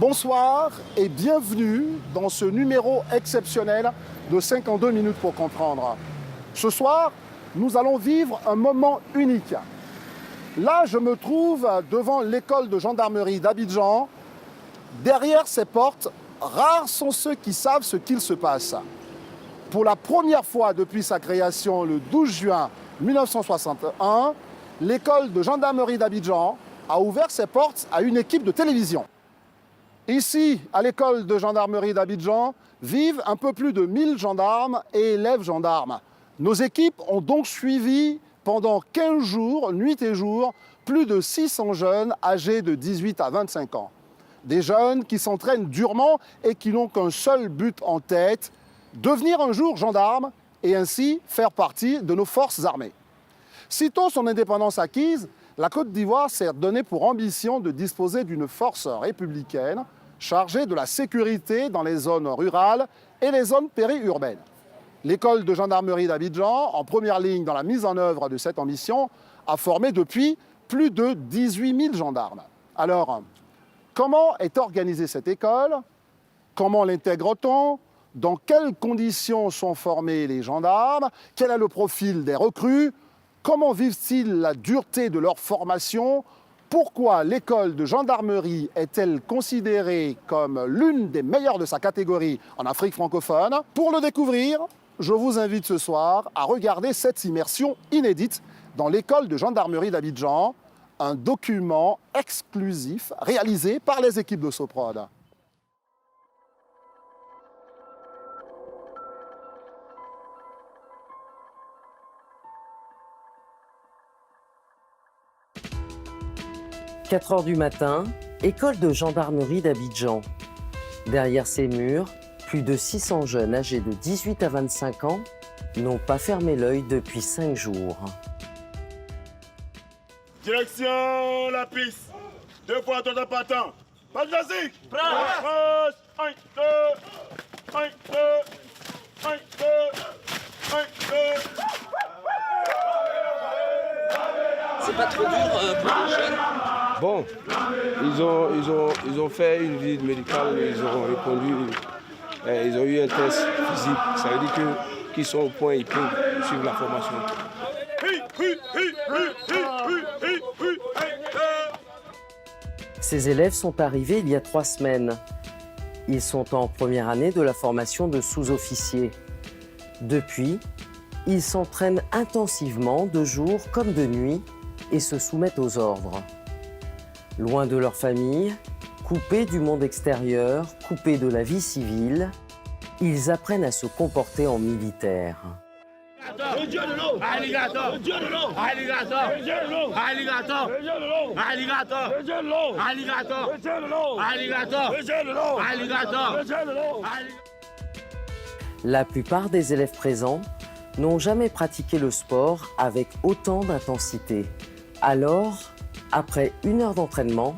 Bonsoir et bienvenue dans ce numéro exceptionnel de 52 minutes pour comprendre. Ce soir, nous allons vivre un moment unique. Là, je me trouve devant l'école de gendarmerie d'Abidjan. Derrière ces portes, rares sont ceux qui savent ce qu'il se passe. Pour la première fois depuis sa création le 12 juin 1961, l'école de gendarmerie d'Abidjan a ouvert ses portes à une équipe de télévision. Ici, à l'école de gendarmerie d'Abidjan, vivent un peu plus de 1000 gendarmes et élèves gendarmes. Nos équipes ont donc suivi pendant 15 jours, nuit et jour, plus de 600 jeunes âgés de 18 à 25 ans. Des jeunes qui s'entraînent durement et qui n'ont qu'un seul but en tête, devenir un jour gendarme et ainsi faire partie de nos forces armées. Sitôt son indépendance acquise, la Côte d'Ivoire s'est donnée pour ambition de disposer d'une force républicaine chargée de la sécurité dans les zones rurales et les zones périurbaines. L'école de gendarmerie d'Abidjan, en première ligne dans la mise en œuvre de cette ambition, a formé depuis plus de 18 000 gendarmes. Alors, comment est organisée cette école? Comment l'intègre-t-on? Dans quelles conditions sont formés les gendarmes? Quel est le profil des recrues? Comment vivent-ils la dureté de leur formation? Pourquoi l'école de gendarmerie est-elle considérée comme l'une des meilleures de sa catégorie en Afrique francophone? Pour le découvrir, je vous invite ce soir à regarder cette immersion inédite dans l'école de gendarmerie d'Abidjan, un document exclusif réalisé par les équipes de Soprod. « 4 heures du matin, école de gendarmerie d'Abidjan. Derrière ces murs, plus de 600 jeunes âgés de 18 à 25 ans n'ont pas fermé l'œil depuis 5 jours. Direction la piste. 2 fois ton partant. Pas de classique. Prêt. 1, 2, 1, 2, 1, 2, 1, 2. C'est pas trop dur pour les jeunes? Bon, ils ont fait une visite médicale, ils ont répondu, ils ont eu un test physique. Ça veut dire qu'ils sont au point, ils peuvent suivre la formation. Ces élèves sont arrivés il y a 3 semaines. Ils sont en première année de la formation de sous-officiers. Depuis, ils s'entraînent intensivement de jour comme de nuit et se soumettent aux ordres. Loin de leur famille, coupés du monde extérieur, coupés de la vie civile, ils apprennent à se comporter en militaires. Le dieu de l'eau. Alligator. Le dieu de l'eau. Alligator. Le dieu de l'eau. Alligator. Le dieu de l'eau. Alligator. Le dieu de l'eau. Alligator. Le dieu de l'eau. Alligator. Le dieu de l'eau. Alligator. Le dieu de l'eau. La plupart des élèves présents n'ont jamais pratiqué le sport avec autant d'intensité. Alors, après 1 heure d'entraînement,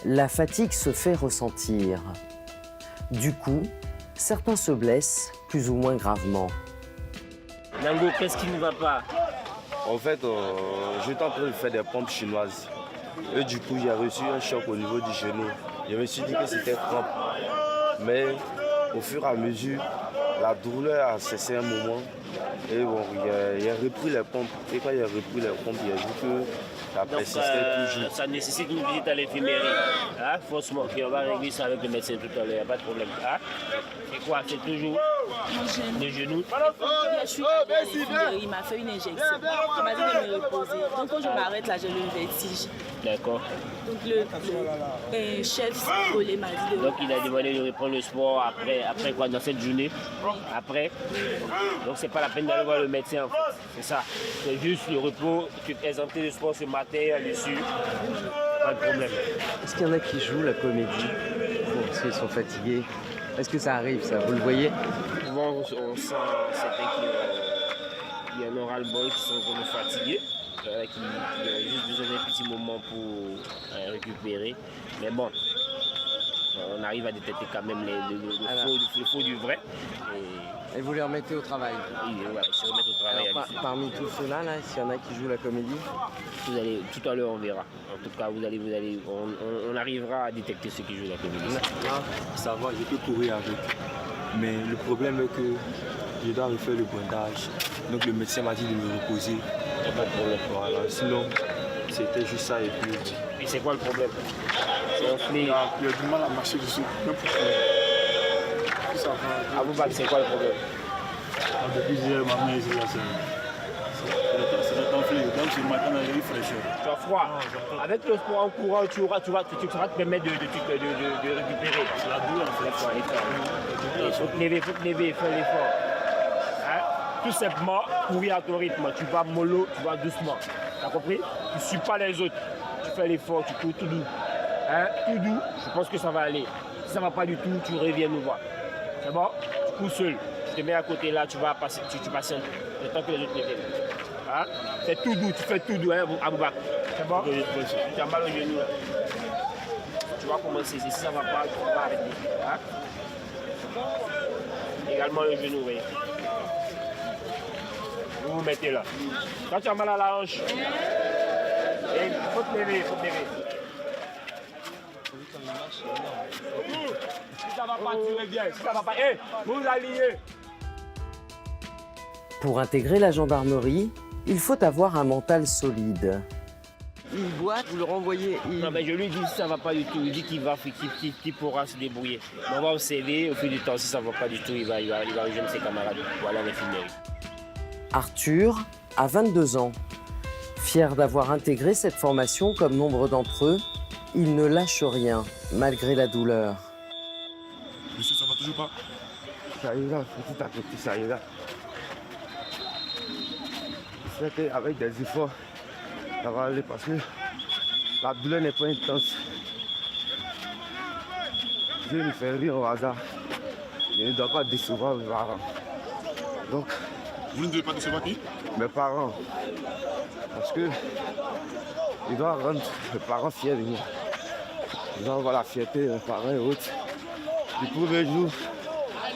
la fatigue se fait ressentir. Du coup, certains se blessent plus ou moins gravement. Nango, qu'est-ce qui ne va pas? En fait, j'étais en train de faire des pompes chinoises. Et du coup, j'ai reçu un choc au niveau du genou. Je me suis dit que c'était crampe. Mais au fur et à mesure, la douleur a cessé un moment. Et bon, il a repris les pompes. Et quand il a repris les pompes, il a vu que ça persistait toujours. Ça nécessite une visite à l'infirmerie. Hein? Forcément, on va régler ça avec le médecin tout à l'heure, il n'y a pas de problème. Hein? C'est quoi? C'est toujours le genou? Je suis il m'a fait une injection. Il m'a dit de me reposer. Donc quand je m'arrête là, j'ai le vertige. D'accord. Donc le chef collé m'a dit de... Donc il a demandé de reprendre le sport après quoi, dans cette journée? Après. Donc c'est pas la peine d'aller voir le médecin en fait. C'est ça. C'est juste le repos. Tu es exempté de sport ce matin dessus. Pas de problème. Est-ce qu'il y en a qui jouent la comédie parce qu'ils sont fatigués? Est-ce que ça arrive, ça? Vous le voyez? Souvent, on sent certains qui en ont ras-le-bol, qui sont vraiment fatigués, qui ont juste besoin d'un petit moment pour récupérer. Mais bon, on arrive à détecter quand même le faux du vrai. Et vous les remettez au travail? Oui, voilà, ils se remettent au travail. réalité. Parmi tous ceux-là, s'il y en a qui jouent la comédie, Tout à l'heure, on verra. En tout cas, on arrivera à détecter ceux qui jouent la comédie. Ça va, je peux courir avec. Mais le problème est que je dois refaire le bandage. Donc le médecin m'a dit de me reposer. Il n'y a pas de problème. Voilà, sinon, c'était juste ça et puis... Et c'est quoi le problème? C'est un flé. Il a du mal à marcher dessus. Aboubak, c'est quoi le problème? Depuis hier, ma main ici, là, c'est un flé. Donc ce matin, on a eu fraîcheur. Tu as froid. Avec le sport en courant, tu sauras te permettre de récupérer. C'est la douleur, en fait. Il faut te lever, faire l'effort. Hein? Tout simplement, courir à ton rythme. Tu vas mollo, tu vas doucement. Tu as compris? Tu ne suis pas les autres. Tu fais l'effort, tu cours tout doux. Hein? Tout doux, je pense que ça va aller. Si ça ne va pas du tout, tu reviens nous voir. C'est bon? Tu cours seul. Tu te mets à côté là, tu vas passer, tu patientes. Le temps que les autres viennent. Hein? C'est tout doux, tu fais tout doux, hein, Aboubak. C'est bon? Tu as mal au genou là. Tu vas commencer. Si ça ne va pas, tu vas arrêter. Hein? Également le genou, oui. Vous vous mettez là. Quand tu as mal à la hanche, il faut te lever, Si ça ne va pas, tu reviens. Si ça ne va pas, vous alignez. pour intégrer la gendarmerie, il faut avoir un mental solide. Il boite, vous le renvoyez. Non, mais je lui dis si ça ne va pas du tout. Il dit qu'il pourra se débrouiller. On va observer au fil du temps. Si ça ne va pas du tout, il va rejoindre ses camarades. Voilà l'infirmerie. Arthur a 22 ans. Fier d'avoir intégré cette formation comme nombre d'entre eux, il ne lâche rien, malgré la douleur. Monsieur, ça va toujours pas? Ça ira, petit à petit, ça ira. C'est qu'avec des efforts, ça va aller parce que la douleur n'est pas intense. Dieu me fait rire au hasard. Je ne dois pas décevoir mes parents. Donc, Vous ne devez pas décevoir qui? mes parents, parce que ils doivent rendre mes parents fiers de moi. Ils doivent avoir la fierté de mes parents et autres. Du premier jour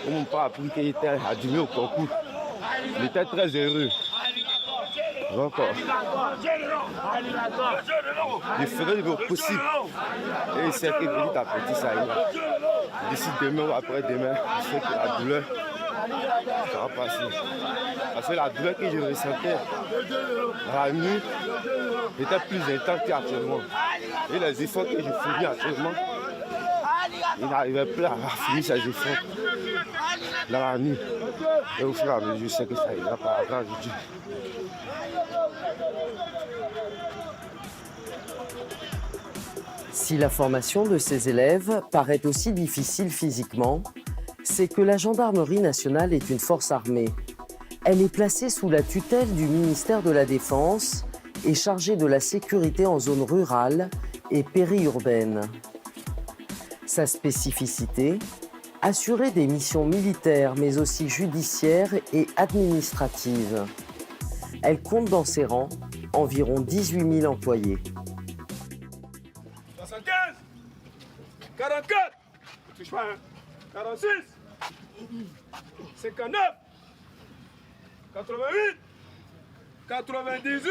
où mon père a appris qu'il était admis au concours, il était très heureux. Donc, je ferai le possible. Et il sait que petit à petit, ça ira. D'ici demain ou après-demain, je sais que la douleur, ça va passer. Parce que la douleur que je ressentais la nuit était plus intense qu'actuellement. Et les efforts que je faisais actuellement, il n'arrivait plus à finir ses efforts dans la nuit. Et au fur et à mesure, je sais que ça ira par la grâce de Dieu. Si la formation de ces élèves paraît aussi difficile physiquement, c'est que la gendarmerie nationale est une force armée. Elle est placée sous la tutelle du ministère de la Défense et chargée de la sécurité en zone rurale et périurbaine. Sa spécificité, assurer des missions militaires mais aussi judiciaires et administratives. Elle compte dans ses rangs environ 18 000 employés. 75, 44, ne touche pas, 46, 59, 88, 98,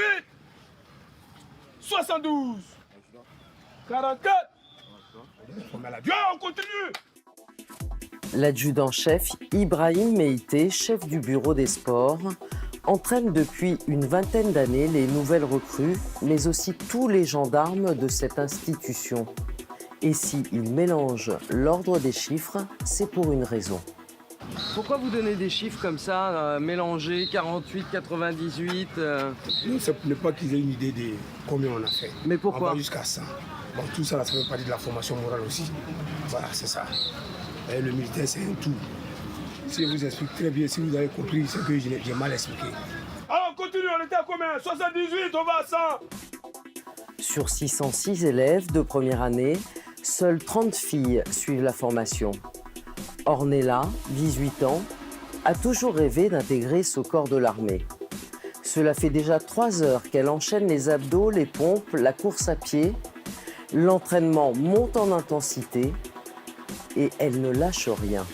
72, 44. On continue. L'adjudant-chef Ibrahim Meïté, chef du bureau des sports, entraîne depuis une vingtaine d'années les nouvelles recrues, mais aussi tous les gendarmes de cette institution. Et s'il mélange l'ordre des chiffres, c'est pour une raison. Pourquoi vous donnez des chiffres comme ça, mélangés, 48, 98 Non, c'est pour ne pas qu'ils aient une idée de combien on a fait. Mais pourquoi? On va jusqu'à 100. Bon, tout ça, ça fait partie de la formation morale aussi. Voilà, c'est ça. Et le militaire, c'est un tout. Si je vous explique très bien, si vous avez compris, c'est que j'ai mal expliqué. Alors, on continue, on était à combien? 78, on va à 100. Sur 606 élèves de première année, seules 30 filles suivent la formation. Ornella, 18 ans, a toujours rêvé d'intégrer ce corps de l'armée. Cela fait déjà 3 heures qu'elle enchaîne les abdos, les pompes, la course à pied. L'entraînement monte en intensité et elle ne lâche rien.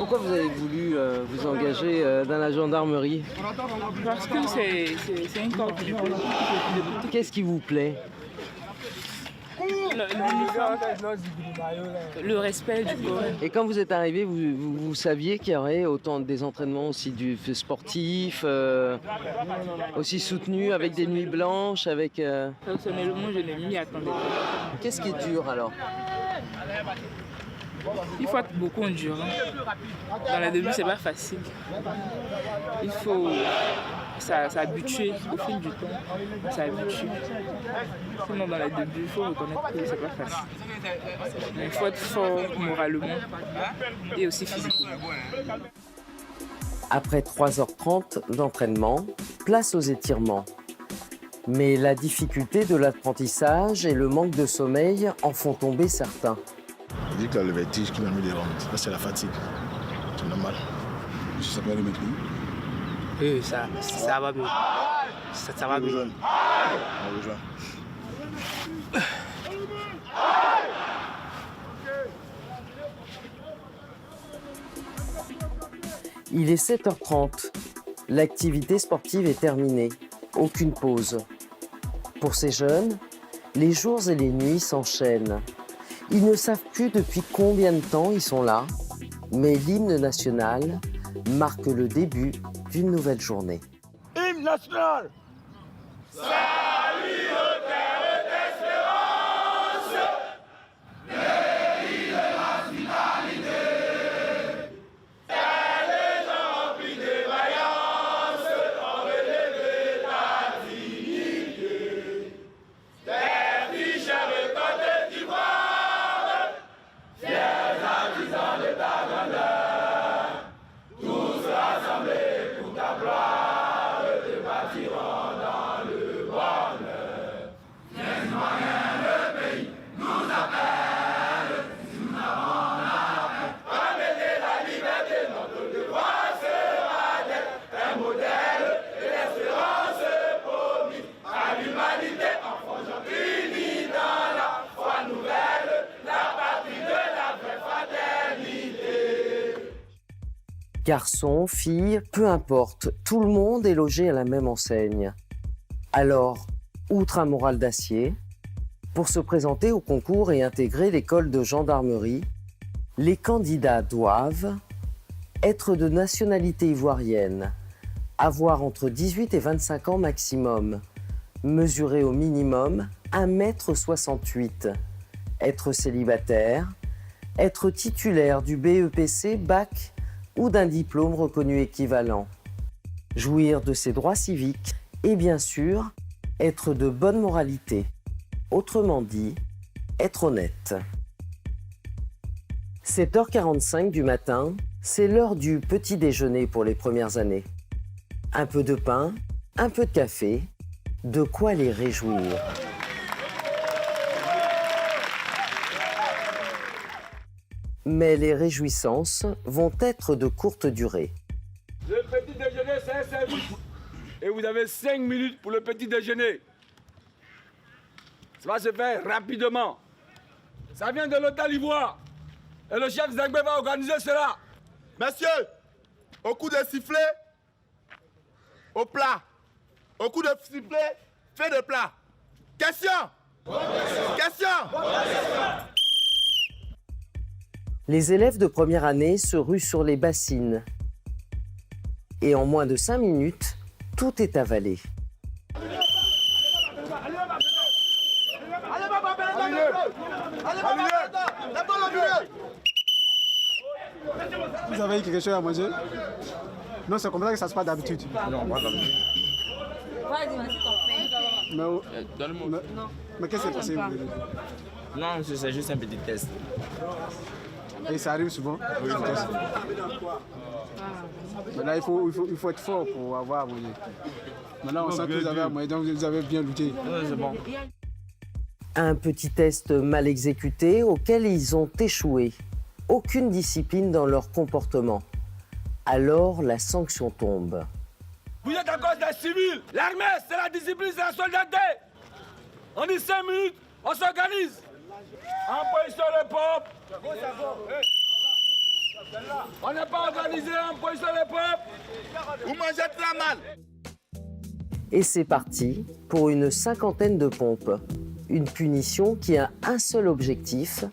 Pourquoi vous avez voulu vous engager dans la gendarmerie? Parce que c'est un corps qui Qu'est-ce qui vous plaît? le respect du corps. Et quand vous êtes arrivé, vous saviez qu'il y aurait autant des entraînements aussi sportifs, aussi soutenus, avec des nuits blanches, avec... Personnellement, je ne m'y attendais pas. Qu'est-ce qui est dur alors? Il faut être beaucoup endurant. Dans le début, c'est pas facile. Il faut s'habituer au fil du temps. S'habituer. Sinon, dans le début, il faut reconnaître que c'est pas facile. Mais il faut être fort moralement et aussi physiquement. Après 3h30 d'entraînement, place aux étirements. Mais la difficulté de l'apprentissage et le manque de sommeil en font tomber certains. Je dis que le vertige qui m'a mis des rondes, là c'est la fatigue. C'est normal. Ça peut aller maintenant. Oui, ça va bien. Ça va bien. On rejoint. Il est 7h30. L'activité sportive est terminée. Aucune pause. Pour ces jeunes, les jours et les nuits s'enchaînent. Ils ne savent plus depuis combien de temps ils sont là, mais l'hymne national marque le début d'une nouvelle journée. Hymne national. Salut aux terres d'espérance, pays de nationalité, terre des gens remplis de vaillance, pour relever ta dignité, terre riche avec Côte d'Ivoire, fiers artisans de ta grandeur, tous rassemblés pour ta gloire, te bâtirons dans le bonheur. Viens moyen, le pays nous appelle, nous n'avons la paix. Ramener la liberté, notre devoir sera d'être un modèle et l'espérance promise à l'humanité en forgeant unis dans la foi nouvelle, la patrie de la vraie fraternité. Garçons, filles, peu importe, tout le monde est logé à la même enseigne. Alors, outre un moral d'acier, pour se présenter au concours et intégrer l'école de gendarmerie, les candidats doivent être de nationalité ivoirienne, avoir entre 18 et 25 ans maximum, mesurer au minimum 1,68 m, être célibataire, être titulaire du BEPC, bac ou d'un diplôme reconnu équivalent, jouir de ses droits civiques et bien sûr, être de bonne moralité. Autrement dit, être honnête. 7h45 du matin, c'est l'heure du petit déjeuner pour les premières années. Un peu de pain, un peu de café, de quoi les réjouir. Mais les réjouissances vont être de courte durée. Le petit déjeuner, c'est un service. Et vous avez 5 minutes pour le petit déjeuner. Ça va se faire rapidement. Ça vient de l'hôtel Ivoire. Et le chef Zengbe va organiser cela. Messieurs, au coup de sifflet, au plat. Au coup de sifflet, fait de plat. Question. Question. Les élèves de première année se ruent sur les bassines. Et en moins de 5 minutes, tout est avalé. Vous avez eu quelque chose à manger? Non, c'est comme ça que ça se passe d'habitude. Non, pas d'habitude. Mais qu'est-ce qui s'est passé? Non, c'est juste un petit test. Et ça arrive souvent? Oui, Mais là, il faut être fort pour avoir à manger. Maintenant, on sent que vous avez à manger, donc vous avez bien lutté. C'est bon. Un petit test mal exécuté auquel ils ont échoué. Aucune discipline dans leur comportement. Alors la sanction tombe. Vous êtes encore des civils. L'armée, c'est la discipline, c'est la soldatité. On dit 5 minutes, on s'organise. En position de pompe. On n'est pas organisé en position de peuple. Vous mangez très mal. Et c'est parti pour une 50aine de pompes. Une punition qui a un seul objectif,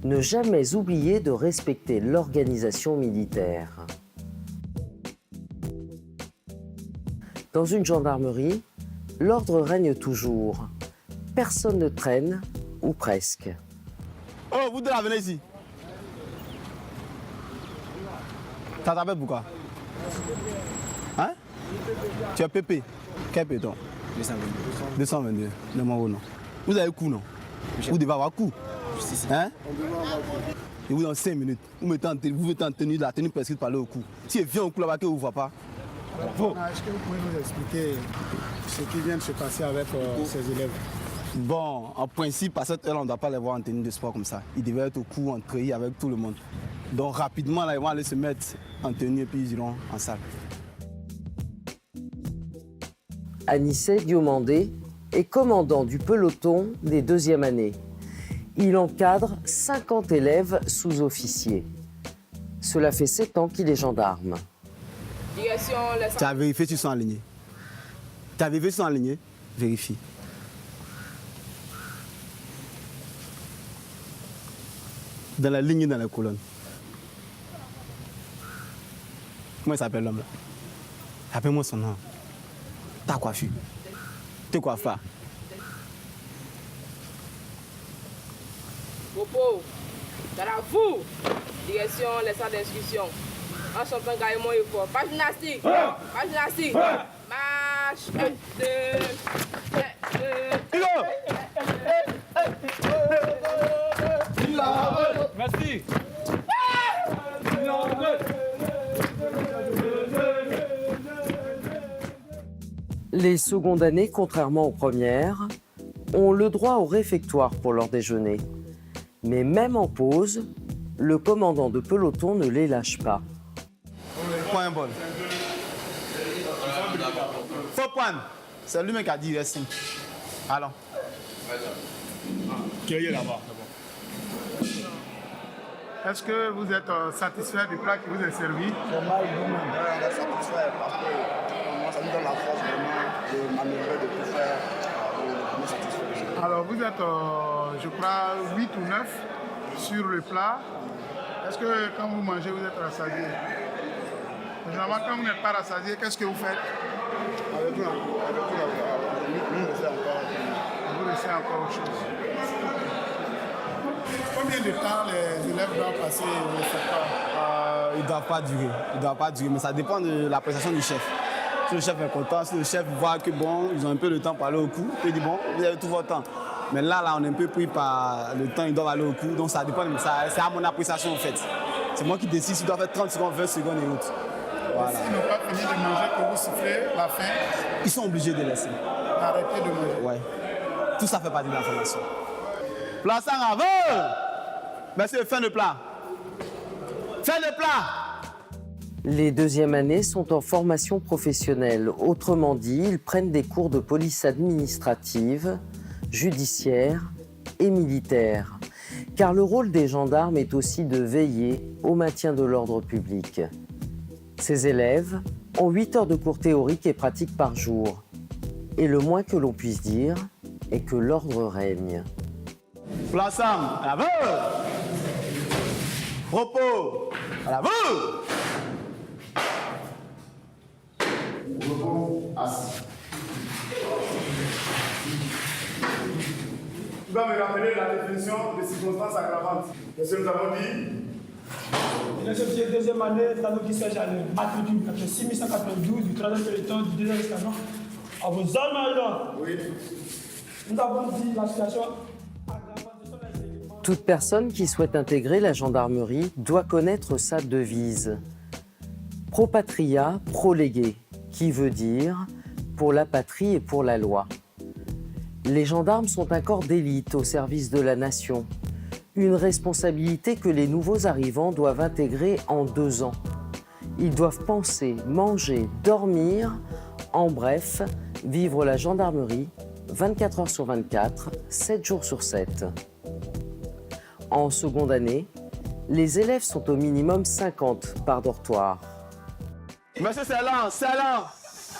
ne jamais oublier de respecter l'organisation militaire. Dans une gendarmerie, l'ordre règne toujours. Personne ne traîne, ou presque. Oh, vous deux là, venez ici. Ça t'appelle pourquoi? Hein? Tu es Pépé. Quel péton? 222. 222. Le nom, non. Vous avez coup, non? Vous devez avoir coup. Hein? Et vous dans 5 minutes. Vous mettez en tenue, la tenue prescrite par le coup. Si elle vient au coup là-bas, que vous ne voyez pas. Est-ce que vous pouvez nous expliquer ce qui vient de se passer avec ces élèves? Bon, en principe, à cette heure, on ne doit pas les voir en tenue de sport comme ça. Ils devaient être au coup, en treillis avec tout le monde. Donc rapidement, là, ils vont aller se mettre en tenue et puis ils iront en salle. Anissé Diomandé est commandant du peloton des 2e années. Il encadre 50 élèves sous-officiers. Cela fait 7 ans qu'il est gendarme. Tu as vérifié s'ils sont alignés. Tu as vérifié s'ils sont alignés? Vérifie. Dans la ligne et dans la colonne. Comment il s'appelle l'homme là? Appelle-moi son nom. Ta coiffure. T'es coiffeur. Popo, dans la vous, direction les salles d'instruction. En chantant carrément et fort. Pas gymnastique. Pas gymnastique. Marche. 1, 2, 3. Merci. Les secondes années, contrairement aux premières, ont le droit au réfectoire pour leur déjeuner. Mais même en pause, le commandant de peloton ne les lâche pas. Point un bol. Faut prendre. C'est lui-même qui a dit il reste 5. Alors. Qui est là-bas? Est-ce que vous êtes satisfait du plat qui vous est servi? On est satisfait parce que ça nous donne la force vraiment de manœuvrer, de tout faire. On est satisfait. Alors vous êtes, je crois, 8 ou 9 sur le plat. Est-ce que quand vous mangez, vous êtes rassasié? Généralement, quand vous n'êtes pas rassasié, qu'est-ce que vous faites? Avec nous, nous laissez encore. Vous laissez encore autre chose. Combien de temps les élèves doivent passer au réfectoire? Ils ne doivent pas durer. Ils doivent pas durer, mais ça dépend de l'appréciation du chef. Si le chef est content, si le chef voit que bon, ils ont un peu de temps pour aller au coup, il dit bon, vous avez tout votre temps. Mais là, on est un peu pris par le temps, ils doivent aller au coup, donc ça dépend de ça. C'est à mon appréciation en fait. C'est moi qui décide s'ils doivent faire 30 secondes, 20 secondes et autres. Voilà. S'ils n'ont pas fini de manger, que vous sifflez la faim? Ils sont obligés de laisser. Arrêtez de manger. Ouais. Tout ça fait partie de la formation. Place en avant. Merci, fin de plat. Fin de plat. Les 2e années sont en formation professionnelle. Autrement dit, ils prennent des cours de police administrative, judiciaire et militaire. Car le rôle des gendarmes est aussi de veiller au maintien de l'ordre public. Ces élèves ont 8 heures de cours théoriques et pratiques par jour. Et le moins que l'on puisse dire est que l'ordre règne. Place à l'avant. Repos. À l'avant. Repos, assis. Tu vas me rappeler la définition des circonstances aggravantes. Qu'est-ce que nous avons dit? Il est sorti de 2e année dans notre lycée à matricule 6192 du 3e peloton du 2e escadron à vos zones major. Oui. Nous avons dit la situation. Toute personne qui souhaite intégrer la gendarmerie doit connaître sa devise. Pro patria, pro lege, qui veut dire pour la patrie et pour la loi. Les gendarmes sont un corps d'élite au service de la nation. Une responsabilité que les nouveaux arrivants doivent intégrer en 2 ans. Ils doivent penser, manger, dormir, en bref, vivre la gendarmerie 24 heures sur 24, 7 jours sur 7. En seconde année, Les élèves sont au minimum 50 par dortoir. Monsieur, c'est lent, c'est lent.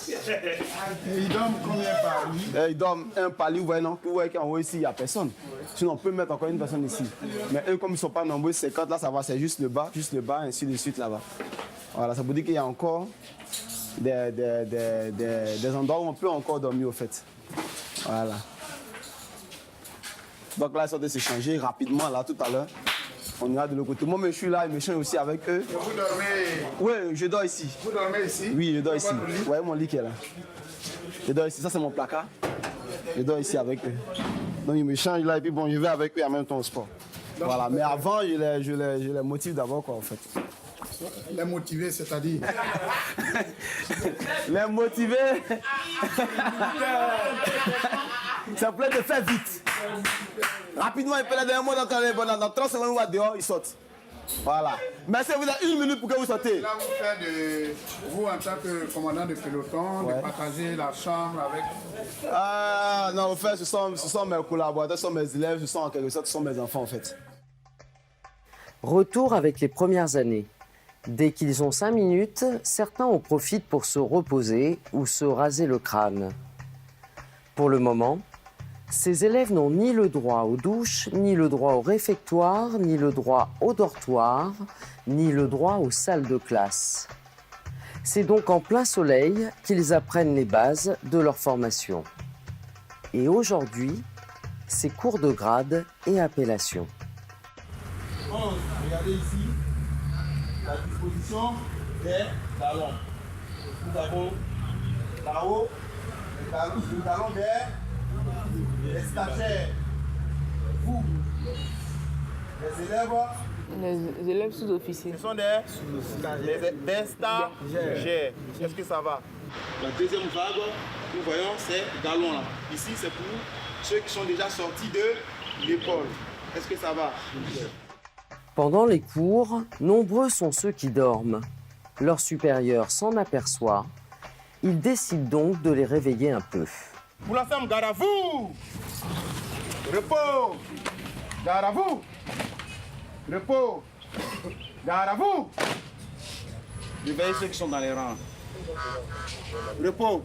Et ils dorment combien par nuit? Ils dorment un par lit, vous voyez, non? Vous voyez qu'en haut ici, il n'y a personne. Sinon, on peut mettre encore une personne ici. Mais eux, comme ils ne sont pas nombreux, 50 là, ça va, c'est juste le bas, ainsi de suite là-bas. Voilà, ça veut dire qu'il y a encore des endroits où on peut encore dormir, au fait. Voilà. Donc là, ils sont de s'échanger rapidement, là, tout à l'heure. On ira de l'autre côté. Moi, je suis là, je me change aussi avec eux. Et vous dormez? Oui, je dors ici. Vous dormez ici? Oui, je dors ici. Vous voyez mon lit qui est là. Je dors ici, ça c'est mon placard. Je dors ici avec eux. Donc ils me changent là et puis bon, je vais avec eux en même temps au sport. Voilà, mais avant, je les motive d'abord, quoi, en fait. Les motiver, c'est-à-dire? Les motiver, c'est plein de faire vite. Rapidement, ils peuvent les donner dans 30 secondes, on va dehors, ils sortent. Voilà. Mais si vous avez 1 minute pour que vous sortez. Là, vous faites de vous, en tant que commandant de peloton, de partager la chambre avec... Ah non, en fait, ce sont mes collaborateurs, ce sont mes élèves, ce sont en quelque sorte, ce sont mes enfants en fait. Retour avec les premières années. Dès qu'ils ont 5 minutes, certains en profitent pour se reposer ou se raser le crâne. Pour le moment, ces élèves n'ont ni le droit aux douches, ni le droit au réfectoire, ni le droit au dortoir, ni le droit aux salles de classe. C'est donc en plein soleil qu'ils apprennent les bases de leur formation. Et aujourd'hui, c'est cours de grade et appellation. Regardez ici la disposition des talons. Nous avons là-haut le talon des stagiaires. Vous, les élèves sous-officiers. Ce sont des stagiaires. Est-ce que ça va? La deuxième vague, nous voyons, c'est galon là. Ici, c'est pour ceux qui sont déjà sortis de l'école. Est-ce que ça va? Pendant les cours, nombreux sont ceux qui dorment. Leur supérieur s'en aperçoit. Il décide donc de les réveiller un peu. Pour l'ensemble, garde à vous! Repos! Garde à vous! Repos! Garde à vous! Réveillez ceux qui sont dans les rangs. Repos!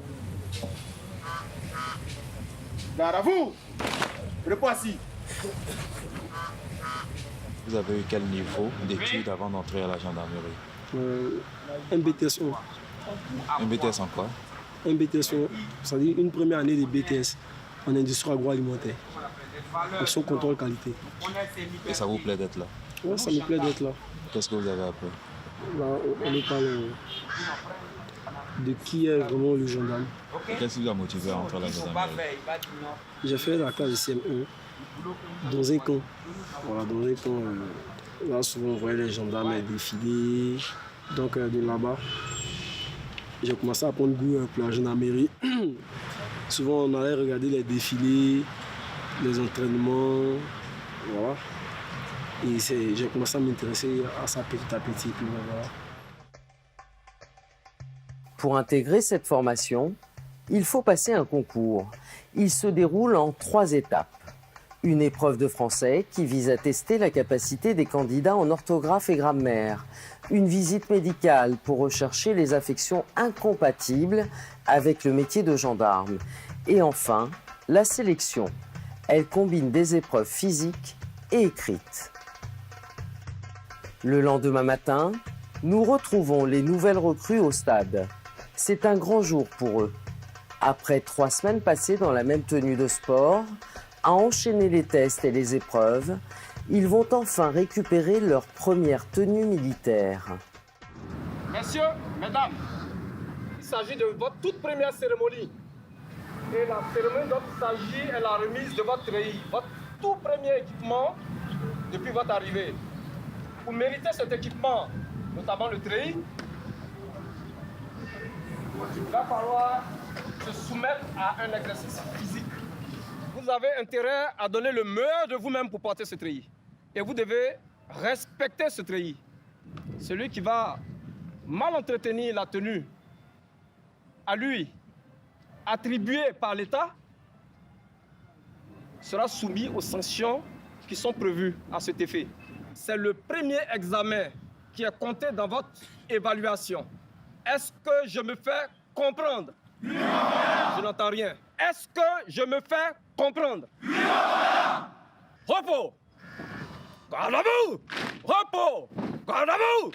Garde à vous! Repos assis! Vous avez eu quel niveau d'études avant d'entrer à la gendarmerie? Un BTS1. Un BTS en quoi? Un BTS1, c'est-à-dire une première année de BTS en industrie agroalimentaire. Option contrôle qualité. Et ça vous plaît d'être là? Oui, ça me plaît d'être là. Qu'est-ce que vous avez appris? Là, on nous parle de qui est vraiment le gendarme. Et qu'est-ce qui vous a motivé à entrer à la gendarmerie? J'ai fait la classe de CM1 dans un camp. Voilà, dans un camp. Là, souvent, on voyait les gendarmes défiler. Donc, de là-bas, j'ai commencé à prendre goût pour la gendarmerie. Souvent, on allait regarder les défilés, les entraînements. Voilà. Et j'ai commencé à m'intéresser à ça petit à petit. Puis voilà. Pour intégrer cette formation, il faut passer un concours. Il se déroule en 3 étapes. Une épreuve de français qui vise à tester la capacité des candidats en orthographe et grammaire. Une visite médicale pour rechercher les affections incompatibles avec le métier de gendarme. Et enfin, la sélection. Elle combine des épreuves physiques et écrites. Le lendemain matin, nous retrouvons les nouvelles recrues au stade. C'est un grand jour pour eux. Après 3 semaines passées dans la même tenue de sport, à enchaîner les tests et les épreuves, ils vont enfin récupérer leur première tenue militaire. Messieurs, mesdames, il s'agit de votre toute première cérémonie. Et la cérémonie dont il s'agit est la remise de votre treillis, votre tout premier équipement depuis votre arrivée. Pour mériter cet équipement, notamment le treillis, il va falloir se soumettre à un exercice physique. Vous avez intérêt à donner le meilleur de vous-même pour porter ce treillis. Et vous devez respecter ce treillis. Celui qui va mal entretenir la tenue à lui, attribuée par l'État, sera soumis aux sanctions qui sont prévues à cet effet. c'est le premier examen qui est compté dans votre évaluation. Est-ce que je me fais comprendre? Je n'entends rien. Est-ce que je me fais comprendre? Repos! Garde à vous! Repos! Garde à vous!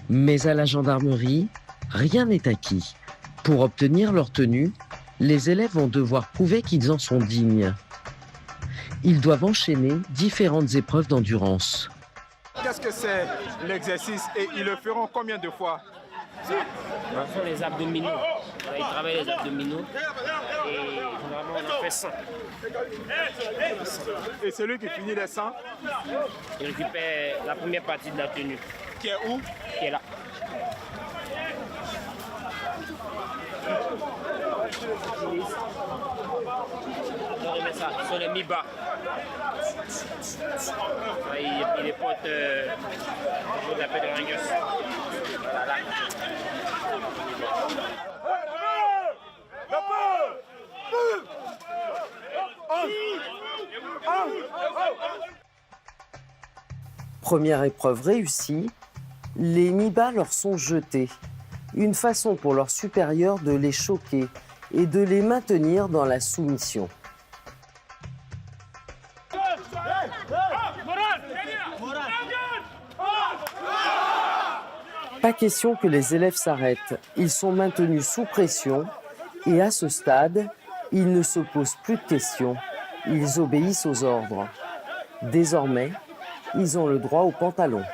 Mais à la gendarmerie, rien n'est acquis. Pour obtenir leur tenue, les élèves vont devoir prouver qu'ils en sont dignes. Ils doivent enchaîner différentes épreuves d'endurance. Qu'est-ce que c'est l'exercice et ils le feront combien de fois? Ce sont les abdominaux. Ils travaillent les abdominaux et généralement on en fait 100. Et celui qui finit les 100, il récupère la première partie de la tenue. Qui est où? Qui est là. On remet ça sur les mi-bas. Il les porte au de la paix de Rangers. Voilà, là. Première épreuve réussie, les mi-bas leur sont jetés. Une façon pour leurs supérieurs de les choquer et de les maintenir dans la soumission. Pas question que les élèves s'arrêtent. Ils sont maintenus sous pression et à ce stade, ils ne se posent plus de questions. Ils obéissent aux ordres. Désormais, ils ont le droit au pantalon.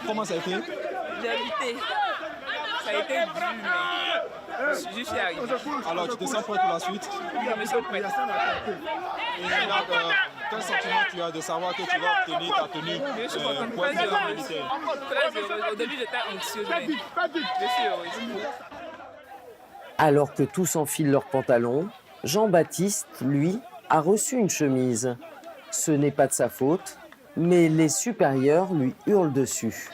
Comment ça a été? J'ai lutté. Ça a été dur, mais je suis arrivé. Alors, tu te sens prêt pour la suite? Je me sens prêt. Et regarde, quel sentiment tu as de savoir que tu vas obtenir ta tenue pour être militaire? Très heureuse. Au début, j'étais anxieuse, mais je suis heureuse. Alors que tous enfilent leurs pantalons, Jean-Baptiste, lui, a reçu une chemise. Ce n'est pas de sa faute, mais les supérieurs lui hurlent dessus.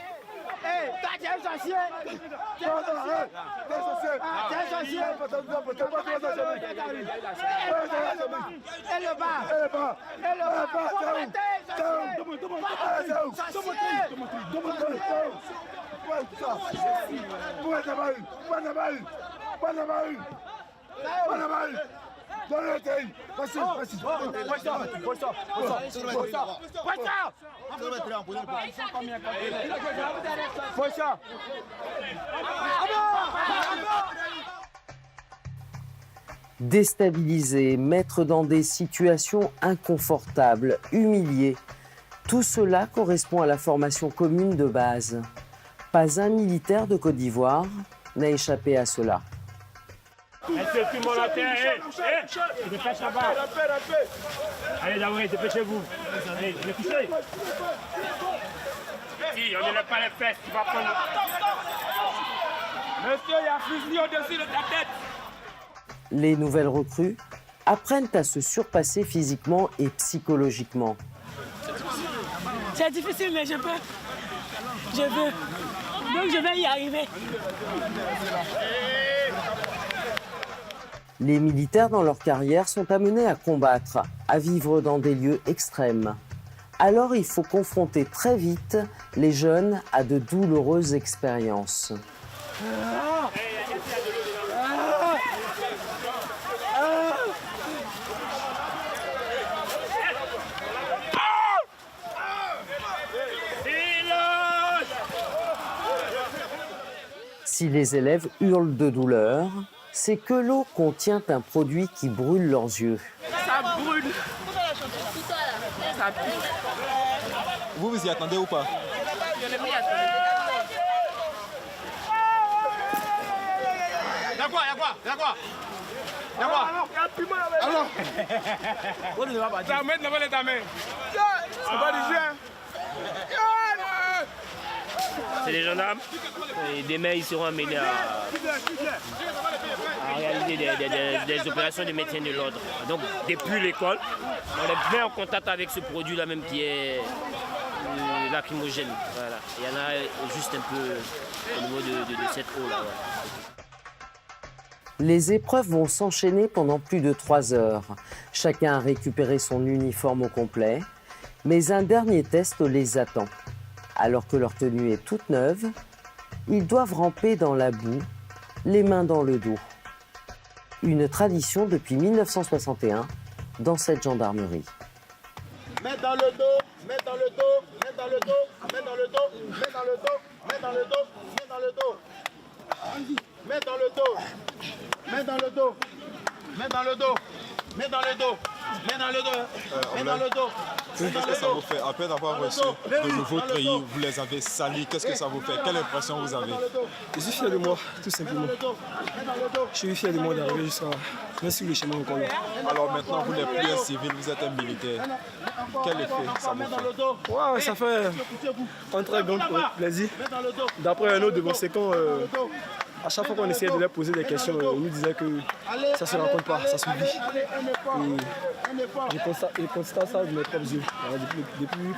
Déstabiliser, mettre dans des situations inconfortables, humilier, tout cela correspond à la formation commune de base. Pas un militaire de Côte d'Ivoire n'a échappé à cela. Est-ce que tout le monde a terre? Dépêche là-bas. Allez, Daoué, dépêchez-vous. Allez, je vais coucher. Si, on ne lève pas les fesses, tu vas prendre. Monsieur, il y a un fusil au-dessus de ta tête. Les nouvelles recrues apprennent à se surpasser physiquement et psychologiquement. C'est difficile, mais je peux. Je veux. Donc je vais y arriver. Les militaires dans leur carrière sont amenés à combattre, à vivre dans des lieux extrêmes. Alors il faut confronter très vite les jeunes à de douloureuses expériences. Si les élèves hurlent de douleur, c'est que l'eau contient un produit qui brûle leurs yeux. Ça brûle. Ça pique. Vous vous y attendez ou pas? Je ne m'y attendais pas. Y'a quoi? Alors, ta main devant ta main. C'est pas du jeu. C'est les gendarmes. Et demain, ils seront amenés à réaliser des opérations de maintien de l'ordre. Donc, depuis l'école, on est bien en contact avec ce produit-là même qui est lacrymogène. Voilà. Il y en a juste un peu au niveau de cette eau-là. Ouais. Les épreuves vont s'enchaîner pendant plus de 3 heures. Chacun a récupéré son uniforme au complet, mais un dernier test les attend. Alors que leur tenue est toute neuve, ils doivent ramper dans la boue, les mains dans le dos. Une tradition depuis 1961 dans cette gendarmerie. Mets dans le dos, mets dans le dos, mets dans le dos, mets dans le dos, mets dans le dos, mets dans le dos, mets dans le dos. Mets dans le dos, mets dans le dos, mets dans le dos, mets dans le dos, mets dans le dos, mets dans le dos. Qu'est-ce que ça vous fait? Après avoir reçu de nouveaux treillis, vous les avez salis, qu'est-ce que ça vous fait? Quelle impression vous avez? Je suis fier de moi, tout simplement. Je suis fier de moi d'arriver jusqu'à... Merci le chemin encore là. Alors maintenant, vous n'êtes plus un civil, vous êtes un militaire. Quel effet ça vous fait? Ouais, ça fait un très grand plaisir. D'après un autre de mes camps, à chaque fois qu'on essayait de leur poser des questions, ils nous disaient que ça ne se raconte pas, ça se vit. Et je constate ça de mes propres yeux, depuis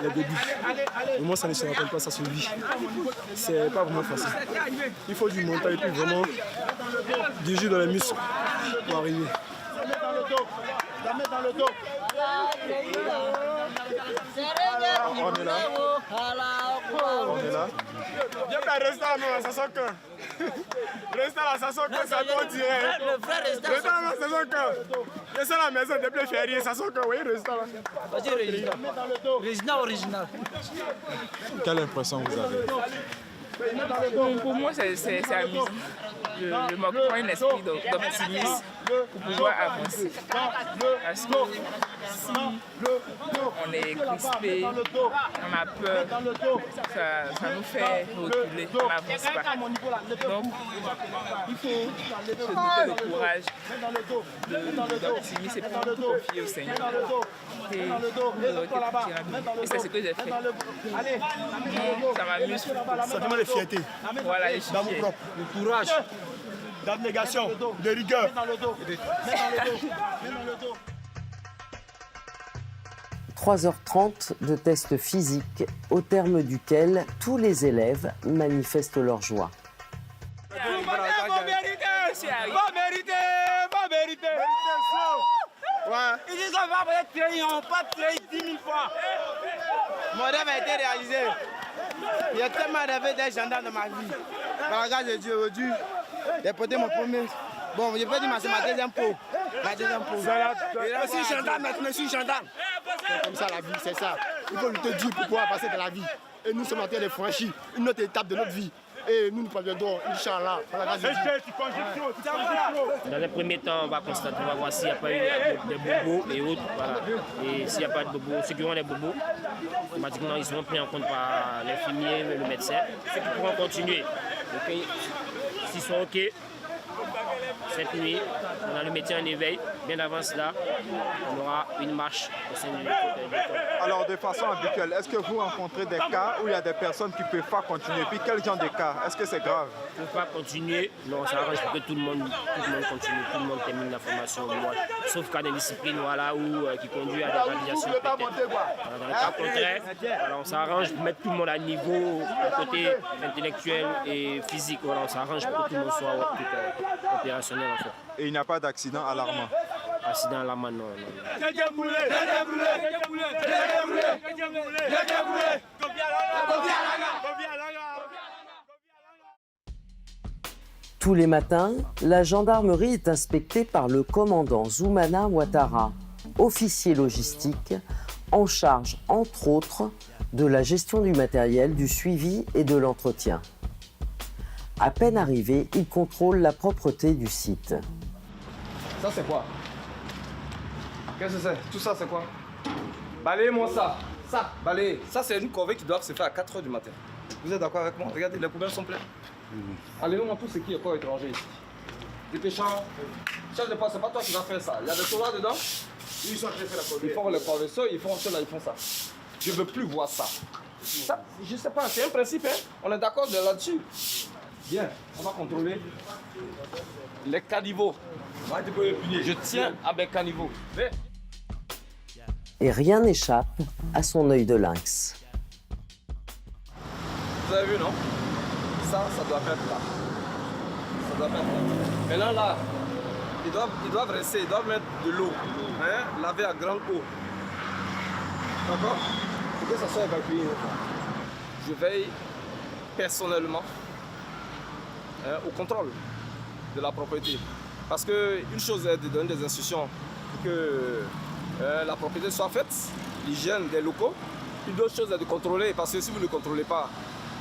le début. Au moins, ça ne se raconte pas, ça se vit. C'est pas vraiment facile. Il faut du mental et puis vraiment du jus dans les muscles pour arriver. On est là. On est là. Viens pas rester à nous, ça sent que. Rester là, ça sent que ça doit dire. Rester là, ça sent que. Rester à la maison depuis férié, ça sent que oui, rester là. Vas-y, original. Original. Quelle impression vous avez? Pour moi, c'est amusant. Je m'octroie un esprit d'optimisme pour pouvoir avancer. Parce que si on est crispé, on a peur, ça nous fait reculer, on n'avance pas. Donc, il faut se doter de courage, d'optimisme et pour tout confier au Seigneur. Et c'est ce que j'ai fait. Ça m'amuse. Ça demande de fierté, voilà, d'amour propre, de courage, d'abnégation, de rigueur. 3h30 de tests physiques au terme duquel tous les élèves manifestent leur joie. Va mériter. Ouais. Ils disent qu'on va peut-être traiter, on pas traiter 10 000 fois. Mon rêve a été réalisé. Il y a tellement rêvé d'être gendarme dans ma vie. Par la grâce de Dieu, aujourd'hui, j'ai porté mon premier. Bon, je peux dire que c'est ma deuxième peau. Ma deuxième peau. Je suis gendarme maintenant, je suis gendarme. C'est comme ça la vie, c'est ça. Il faut lutter dur pour pouvoir passer dans la vie. Et nous sommes en train de franchir une autre étape de notre vie. Et nous parviendrons, Inch'Allah, par la grâce de Dieu. Dans les premiers temps, on va constater, on va voir s'il n'y a pas eu de bobos et autres. Voilà. Et s'il n'y a pas de bobos, ceux qui ont des bobos, automatiquement ils seront pris en compte par l'infirmier, le médecin. Ceux qui pourront continuer. Okay. S'ils sont OK, cette nuit, on a le métier en éveil. Bien avant cela, on aura une marche au sein du Alors, de façon habituelle, est-ce que vous rencontrez des cas où il y a des personnes qui ne peuvent pas continuer? Puis quel genre de cas? Est-ce que c'est grave? Ils ne peuvent pas continuer. Non, ça arrange pour que tout le monde continue, tout le monde termine la formation. Sauf cas de discipline voilà, qui conduit à des réalisations. Dans le cas contraire, voilà, on s'arrange pour mettre tout le monde à niveau, côté intellectuel et physique. Voilà, on s'arrange pour que tout le monde soit opérationnel. En fait. Et il n'y a pas d'accident alarmant? Accident alarmant, non. Tous les matins, la gendarmerie est inspectée par le commandant Zoumana Ouattara, officier logistique, en charge, entre autres, de la gestion du matériel, du suivi et de l'entretien. À peine arrivé, il contrôle la propreté du site. Ça c'est quoi? Qu'est-ce que c'est? Tout ça c'est quoi? Balayez-moi ça. Ça, balayez. Ça c'est une corvée qui doit se faire à 4 h du matin. Vous êtes d'accord avec moi? Regardez, les poubelles sont pleines. Allez-moi tout ce qui est corps étranger ici. Des pêcheurs. Chef de poste, c'est pas toi qui vas faire ça. Il y a des sauvages dedans. Ils sont en train de faire la corvée. Ils font les corvées, ils font cela, ils font ça. Je veux plus voir ça. Ça, je sais pas, c'est un principe, hein? On est d'accord là-dessus. Bien, on va contrôler les caniveaux. Je tiens à mes caniveaux. Et rien n'échappe à son œil de lynx. Vous avez vu, non? Ça doit être là. s'appelle. Maintenant là, ils doivent rester, ils doivent mettre de l'eau, hein, laver à grande eau. D'accord? Pour que ça soit évacué. Je veille personnellement au contrôle de la propriété. Parce qu'une chose est de donner des instructions pour que la propriété soit faite, l'hygiène des locaux. Une autre chose est de contrôler, parce que si vous ne contrôlez pas,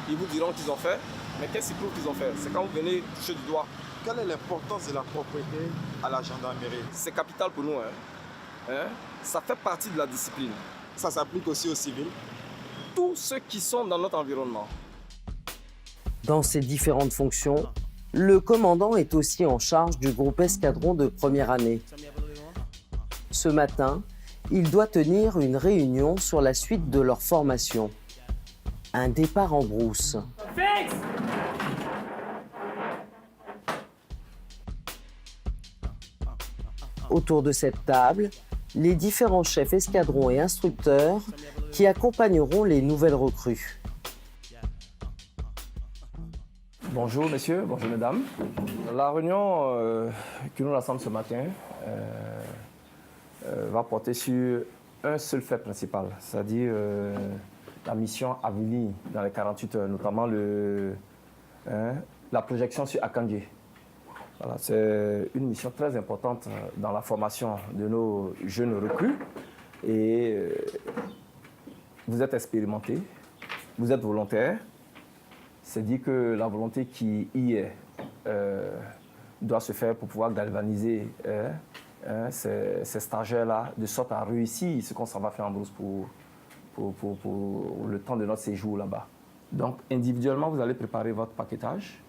ils vous diront qu'ils ont fait. Mais qu'est-ce qu'ils prouvent qu'ils ont fait? C'est quand vous venez toucher du doigt. Quelle est l'importance de la propriété à la gendarmerie? C'est capital pour nous. Ça fait partie de la discipline. Ça s'applique aussi aux civils? Tous ceux qui sont dans notre environnement. Dans ses différentes fonctions, le commandant est aussi en charge du groupe escadron de première année. Ce matin, il doit tenir une réunion sur la suite de leur formation. Un départ en brousse. Fixe! Autour de cette table, les différents chefs escadrons et instructeurs qui accompagneront les nouvelles recrues. Bonjour messieurs, bonjour mesdames. La réunion qui nous rassemble ce matin va porter sur un seul fait principal, c'est-à-dire la mission à venir dans les 48 heures, notamment la projection sur Akandje. Voilà, c'est une mission très importante dans la formation de nos jeunes recrues. Et vous êtes expérimentés, vous êtes volontaires. C'est dit que la volonté qui y est doit se faire pour pouvoir galvaniser ces stagiaires-là, de sorte à réussir ce qu'on s'en va faire en brousse pour le temps de notre séjour là-bas. Donc, individuellement, vous allez préparer votre paquetage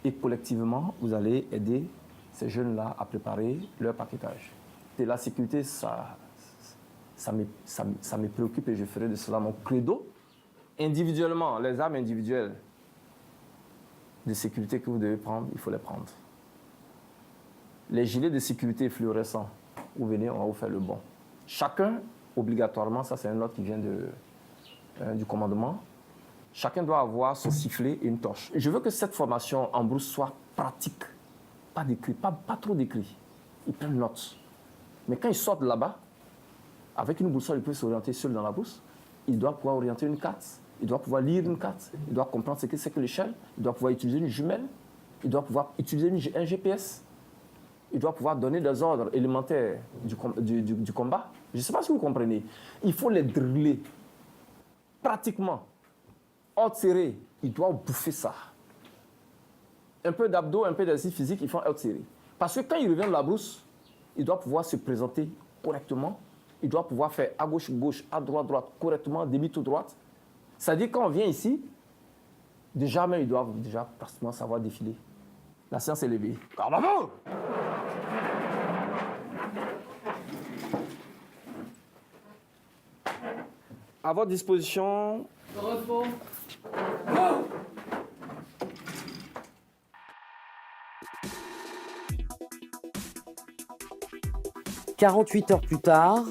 et collectivement, vous allez aider ces jeunes-là à préparer leur paquetage. Et la sécurité, ça me préoccupe et je ferai de cela mon credo. Individuellement, les armes individuelles de sécurité que vous devez prendre, il faut les prendre. Les gilets de sécurité fluorescents, vous venez, on va vous faire le bon. Chacun, obligatoirement, ça c'est un ordre qui vient du commandement, chacun doit avoir son sifflet et une torche. Et je veux que cette formation en brousse soit pratique, pas d'écrit, pas trop d'écrit. Ils prennent note. Mais quand ils sortent de là-bas, avec une boussole, ils peuvent s'orienter seul dans la brousse. Ils doivent pouvoir orienter une carte, ils doivent pouvoir lire une carte, ils doivent comprendre ce que c'est que l'échelle, ils doivent pouvoir utiliser une jumelle, ils doivent pouvoir utiliser un GPS, ils doivent pouvoir donner des ordres élémentaires du combat. Je ne sais pas si vous comprenez. Il faut les driller pratiquement. Ordre serré, ils doivent bouffer ça. Un peu d'abdos, un peu d'exercice physique, ils font ordre serré. Parce que quand ils reviennent de la brousse, ils doivent pouvoir se présenter correctement. Ils doivent pouvoir faire à gauche, gauche, à droite, droite, correctement, demi-tour droite. C'est-à-dire quand on vient ici, déjà même, ils doivent déjà pratiquement savoir défiler. La séance est levée. Bravo! À votre disposition. Repos. 48 heures plus tard,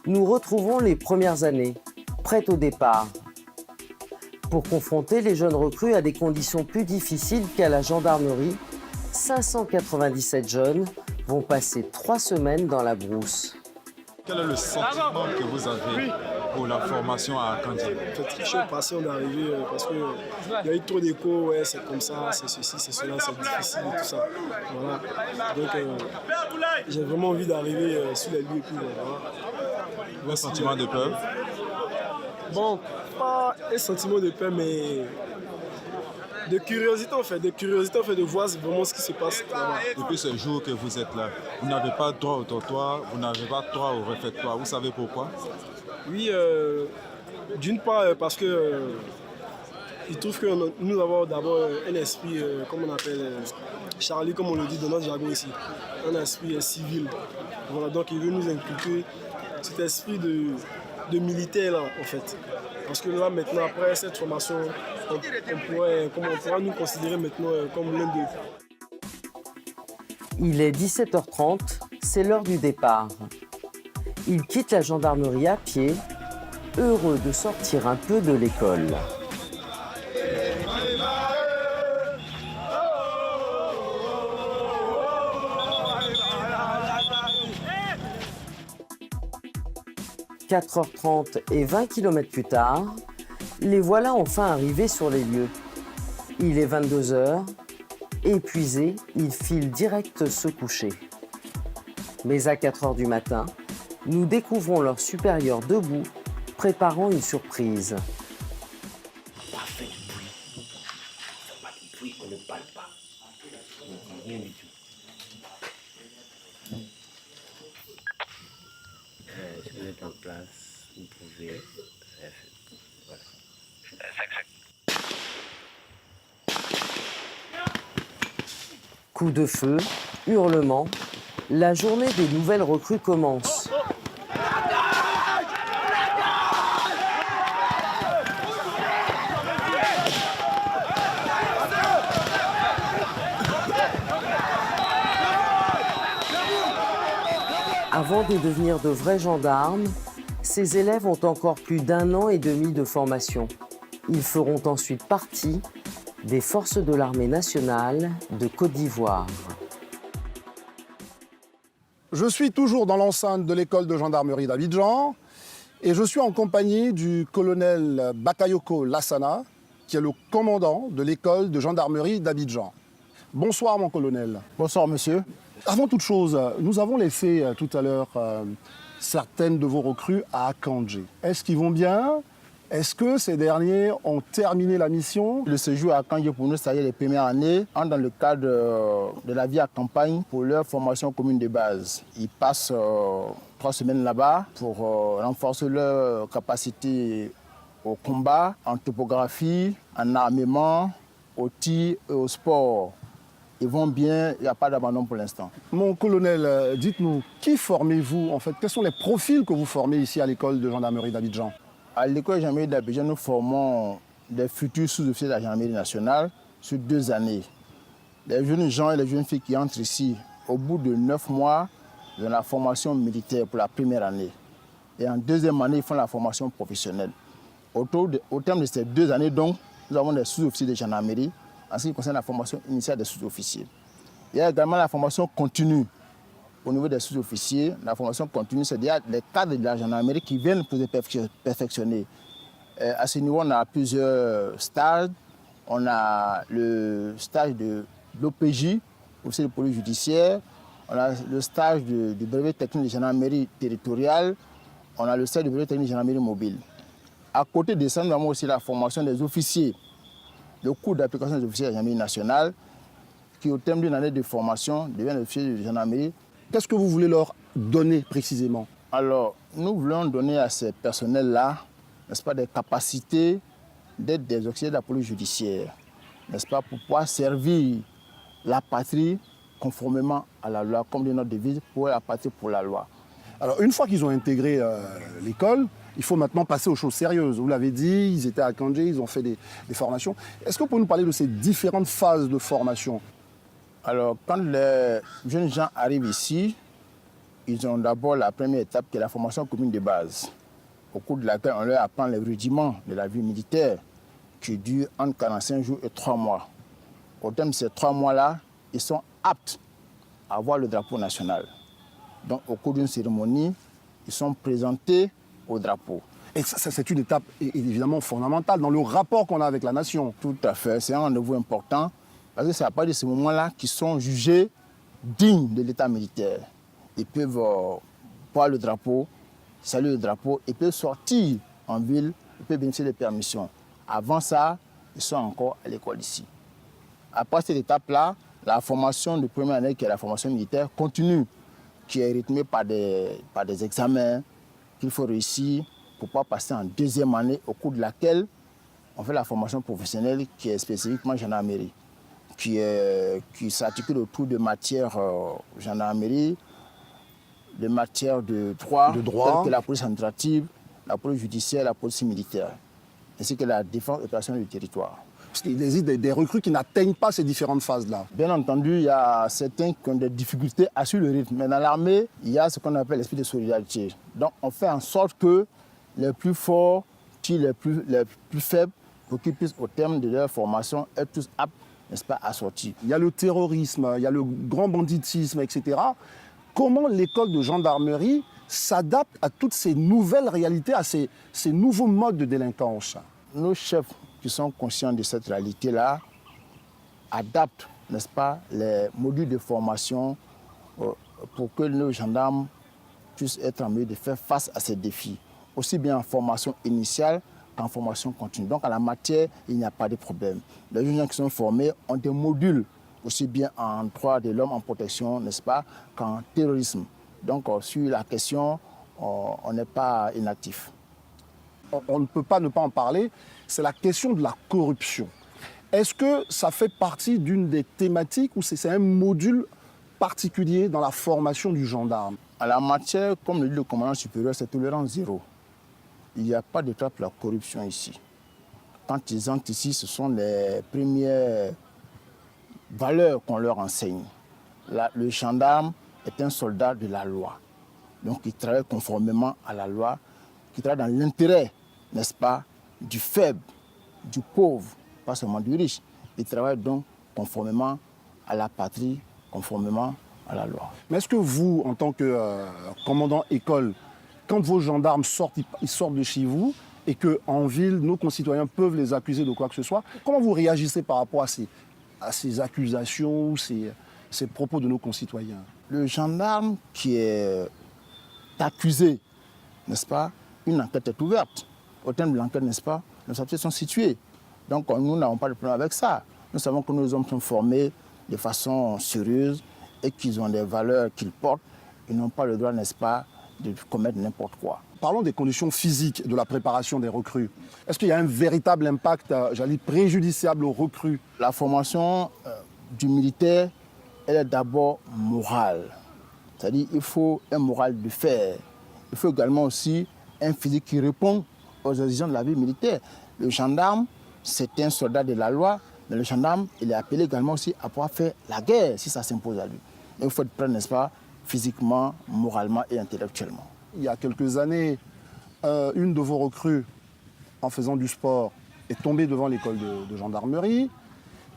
nous retrouvons les premières années, prêtes au départ. Pour confronter les jeunes recrues à des conditions plus difficiles qu'à la gendarmerie, 597 jeunes vont passer 3 semaines dans la brousse. Quel est le sentiment que vous avez pour la formation à Akandje? C'est très chaud parce qu'on est arrivé, parce qu'il y a eu trop d'écho, ouais, c'est comme ça, c'est ceci, c'est cela, c'est difficile et tout ça. Voilà. Donc j'ai vraiment envie d'arriver sur les lieux et puis voilà. Un sentiment de peur? Bon, pas un sentiment de peur, mais de curiosité en fait, de voir vraiment ce qui se passe là-bas. Depuis ce jour que vous êtes là, vous n'avez pas droit au trottoir, vous n'avez pas droit au réfectoire. Vous savez pourquoi? Oui, d'une part parce que il trouve que nous avons d'abord un esprit, comme on appelle Charlie, comme on le dit dans notre jargon ici, un esprit civil. Voilà, donc il veut nous inculquer cet esprit de militaire là en fait. Parce que là maintenant, après cette formation, on pourra nous considérer maintenant comme l'un d'eux. Il est 17h30, c'est l'heure du départ. Il quitte la gendarmerie à pied, heureux de sortir un peu de l'école. 4h30 et 20 km plus tard, les voilà enfin arrivés sur les lieux. Il est 22h. Épuisés, ils filent direct se coucher. Mais à 4h du matin, nous découvrons leur supérieur debout, préparant une surprise. Pas fait de bruit. On fait pas de bruit, on ne parle pas. On ne dit rien du tout. Si vous êtes en place, vous pouvez. Voilà. Coups de feu, hurlements, la journée des nouvelles recrues commence. Avant de devenir de vrais gendarmes, ces élèves ont encore plus d'1 an et demi de formation. Ils feront ensuite partie des forces de l'armée nationale de Côte d'Ivoire. Je suis toujours dans l'enceinte de l'école de gendarmerie d'Abidjan et je suis en compagnie du colonel Bakayoko Lassana, qui est le commandant de l'école de gendarmerie d'Abidjan. Bonsoir mon colonel. Bonsoir monsieur. Avant toute chose, nous avons laissé tout à l'heure certaines de vos recrues à Akandje. Est-ce qu'ils vont bien ? Est-ce que ces derniers ont terminé la mission ? Le séjour à Akandje pour nous, ça y est, les premières années, entrent dans le cadre de la vie à campagne pour leur formation commune de base. Ils passent 3 semaines là-bas pour renforcer leur capacité au combat, en topographie, en armement, au tir et au sport. Ils vont bien, il n'y a pas d'abandon pour l'instant. Mon colonel, dites-nous, qui formez-vous en fait ? Quels sont les profils que vous formez ici à l'école de gendarmerie d'Abidjan ? À l'école de gendarmerie d'Abidjan, nous formons des futurs sous-officiers de la gendarmerie nationale sur 2 années. Les jeunes gens et les jeunes filles qui entrent ici, au bout de 9 mois, ils ont la formation militaire pour la première année. Et en 2e année, ils font la formation professionnelle. Au terme de ces 2 années, donc, nous avons des sous-officiers de gendarmerie en ce qui concerne la formation initiale des sous-officiers. Il y a également la formation continue. Au niveau des sous-officiers, la formation continue, c'est-à-dire les cadres de la gendarmerie qui viennent pour se perfectionner. À ce niveau, on a plusieurs stages. On a le stage de l'OPJ, officier de police judiciaire. On a le stage du brevet technique de gendarmerie territoriale. On a le stage du brevet technique de gendarmerie mobile. À côté de ça, nous avons aussi la formation des officiers. Le cours d'application des officiers de la gendarmerie nationale, qui au terme d'une année de formation deviennent officiers de gendarmerie. Qu'est-ce que vous voulez leur donner précisément ? Alors, nous voulons donner à ces personnels-là, n'est-ce pas, des capacités d'être des officiers de la police judiciaire, n'est-ce pas, pour pouvoir servir la patrie conformément à la loi, comme dit notre devise, pour la patrie, pour la loi. Alors, une fois qu'ils ont intégré l'école, il faut maintenant passer aux choses sérieuses. Vous l'avez dit, ils étaient à Akandje, ils ont fait des formations. Est-ce que vous pouvez nous parler de ces différentes phases de formation ? Alors, quand les jeunes gens arrivent ici, ils ont d'abord la première étape qui est la formation commune de base, au cours de laquelle on leur apprend les rudiments de la vie militaire qui dure entre 45 jours et 3 mois. Au terme de ces 3 mois-là, ils sont aptes à voir le drapeau national. Donc, au cours d'une cérémonie, ils sont présentés au drapeau. Et ça, c'est une étape évidemment fondamentale dans le rapport qu'on a avec la nation. Tout à fait, c'est un rendez-vous important parce que c'est à partir de ce moment-là qu'ils sont jugés dignes de l'état militaire. Ils peuvent voir le drapeau, saluer le drapeau, ils peuvent sortir en ville, ils peuvent bénéficier des permissions. Avant ça, ils sont encore à l'école ici. Après cette étape-là, la formation de première année, qui est la formation militaire, continue, qui est rythmée par des examens qu'il faut réussir pour pouvoir passer en 2e année, au cours de laquelle on fait la formation professionnelle qui est spécifiquement gendarmerie, qui s'articule autour de matières gendarmerie, de matières de droit, telles que la police administrative, la police judiciaire, la police militaire, ainsi que la défense opérationnelle du territoire. Parce qu'il existe des recrues qui n'atteignent pas ces différentes phases-là. Bien entendu, il y a certains qui ont des difficultés à suivre le rythme. Mais dans l'armée, il y a ce qu'on appelle l'esprit de solidarité. Donc on fait en sorte que les plus forts tirent les plus faibles pour qu'ils puissent, au terme de leur formation, être tous aptes, n'est-ce pas, à sortir. Il y a le terrorisme, il y a le grand banditisme, etc. Comment l'école de gendarmerie s'adaptent à toutes ces nouvelles réalités, à ces nouveaux modes de délinquance? Nos chefs qui sont conscients de cette réalité-là adaptent, n'est-ce pas, les modules de formation pour que nos gendarmes puissent être en mesure de faire face à ces défis, aussi bien en formation initiale qu'en formation continue. Donc, en la matière, il n'y a pas de problème. Les gens qui sont formés ont des modules, aussi bien en droit de l'homme, en protection, n'est-ce pas, qu'en terrorisme. Donc, sur la question, on n'est pas inactif. On ne peut pas ne pas en parler, c'est la question de la corruption. Est-ce que ça fait partie d'une des thématiques ou c'est un module particulier dans la formation du gendarme? En la matière, comme le dit le commandant supérieur, c'est tolérance zéro. Il n'y a pas de trappe de la corruption ici. Quand ils entrent ici, ce sont les premières valeurs qu'on leur enseigne. Le gendarme est un soldat de la loi. Donc il travaille conformément à la loi, qui travaille dans l'intérêt, n'est-ce pas, du faible, du pauvre, pas seulement du riche. Il travaille donc conformément à la patrie, conformément à la loi. Mais est-ce que vous, en tant que commandant école, quand vos gendarmes sortent, ils sortent de chez vous et qu'en ville, nos concitoyens peuvent les accuser de quoi que ce soit, comment vous réagissez par rapport à ces accusations ou ces propos de nos concitoyens? Le gendarme qui est accusé, n'est-ce pas, une enquête est ouverte. Au terme de l'enquête, n'est-ce pas, nos activités sont situées. Donc nous n'avons pas de problème avec ça. Nous savons que nos hommes sont formés de façon sérieuse et qu'ils ont des valeurs qu'ils portent. Ils n'ont pas le droit, n'est-ce pas, de commettre n'importe quoi. Parlons des conditions physiques de la préparation des recrues. Est-ce qu'il y a un véritable impact, j'allais dire, préjudiciable aux recrues? La formation du militaire, elle est d'abord morale. C'est-à-dire qu'il faut un moral de fer. Il faut également aussi un physique qui répond aux exigences de la vie militaire. Le gendarme, c'est un soldat de la loi, mais le gendarme, il est appelé également aussi à pouvoir faire la guerre si ça s'impose à lui. Et il faut être prêt, n'est-ce pas, physiquement, moralement et intellectuellement. Il y a quelques années, une de vos recrues, en faisant du sport, est tombée devant l'école de gendarmerie.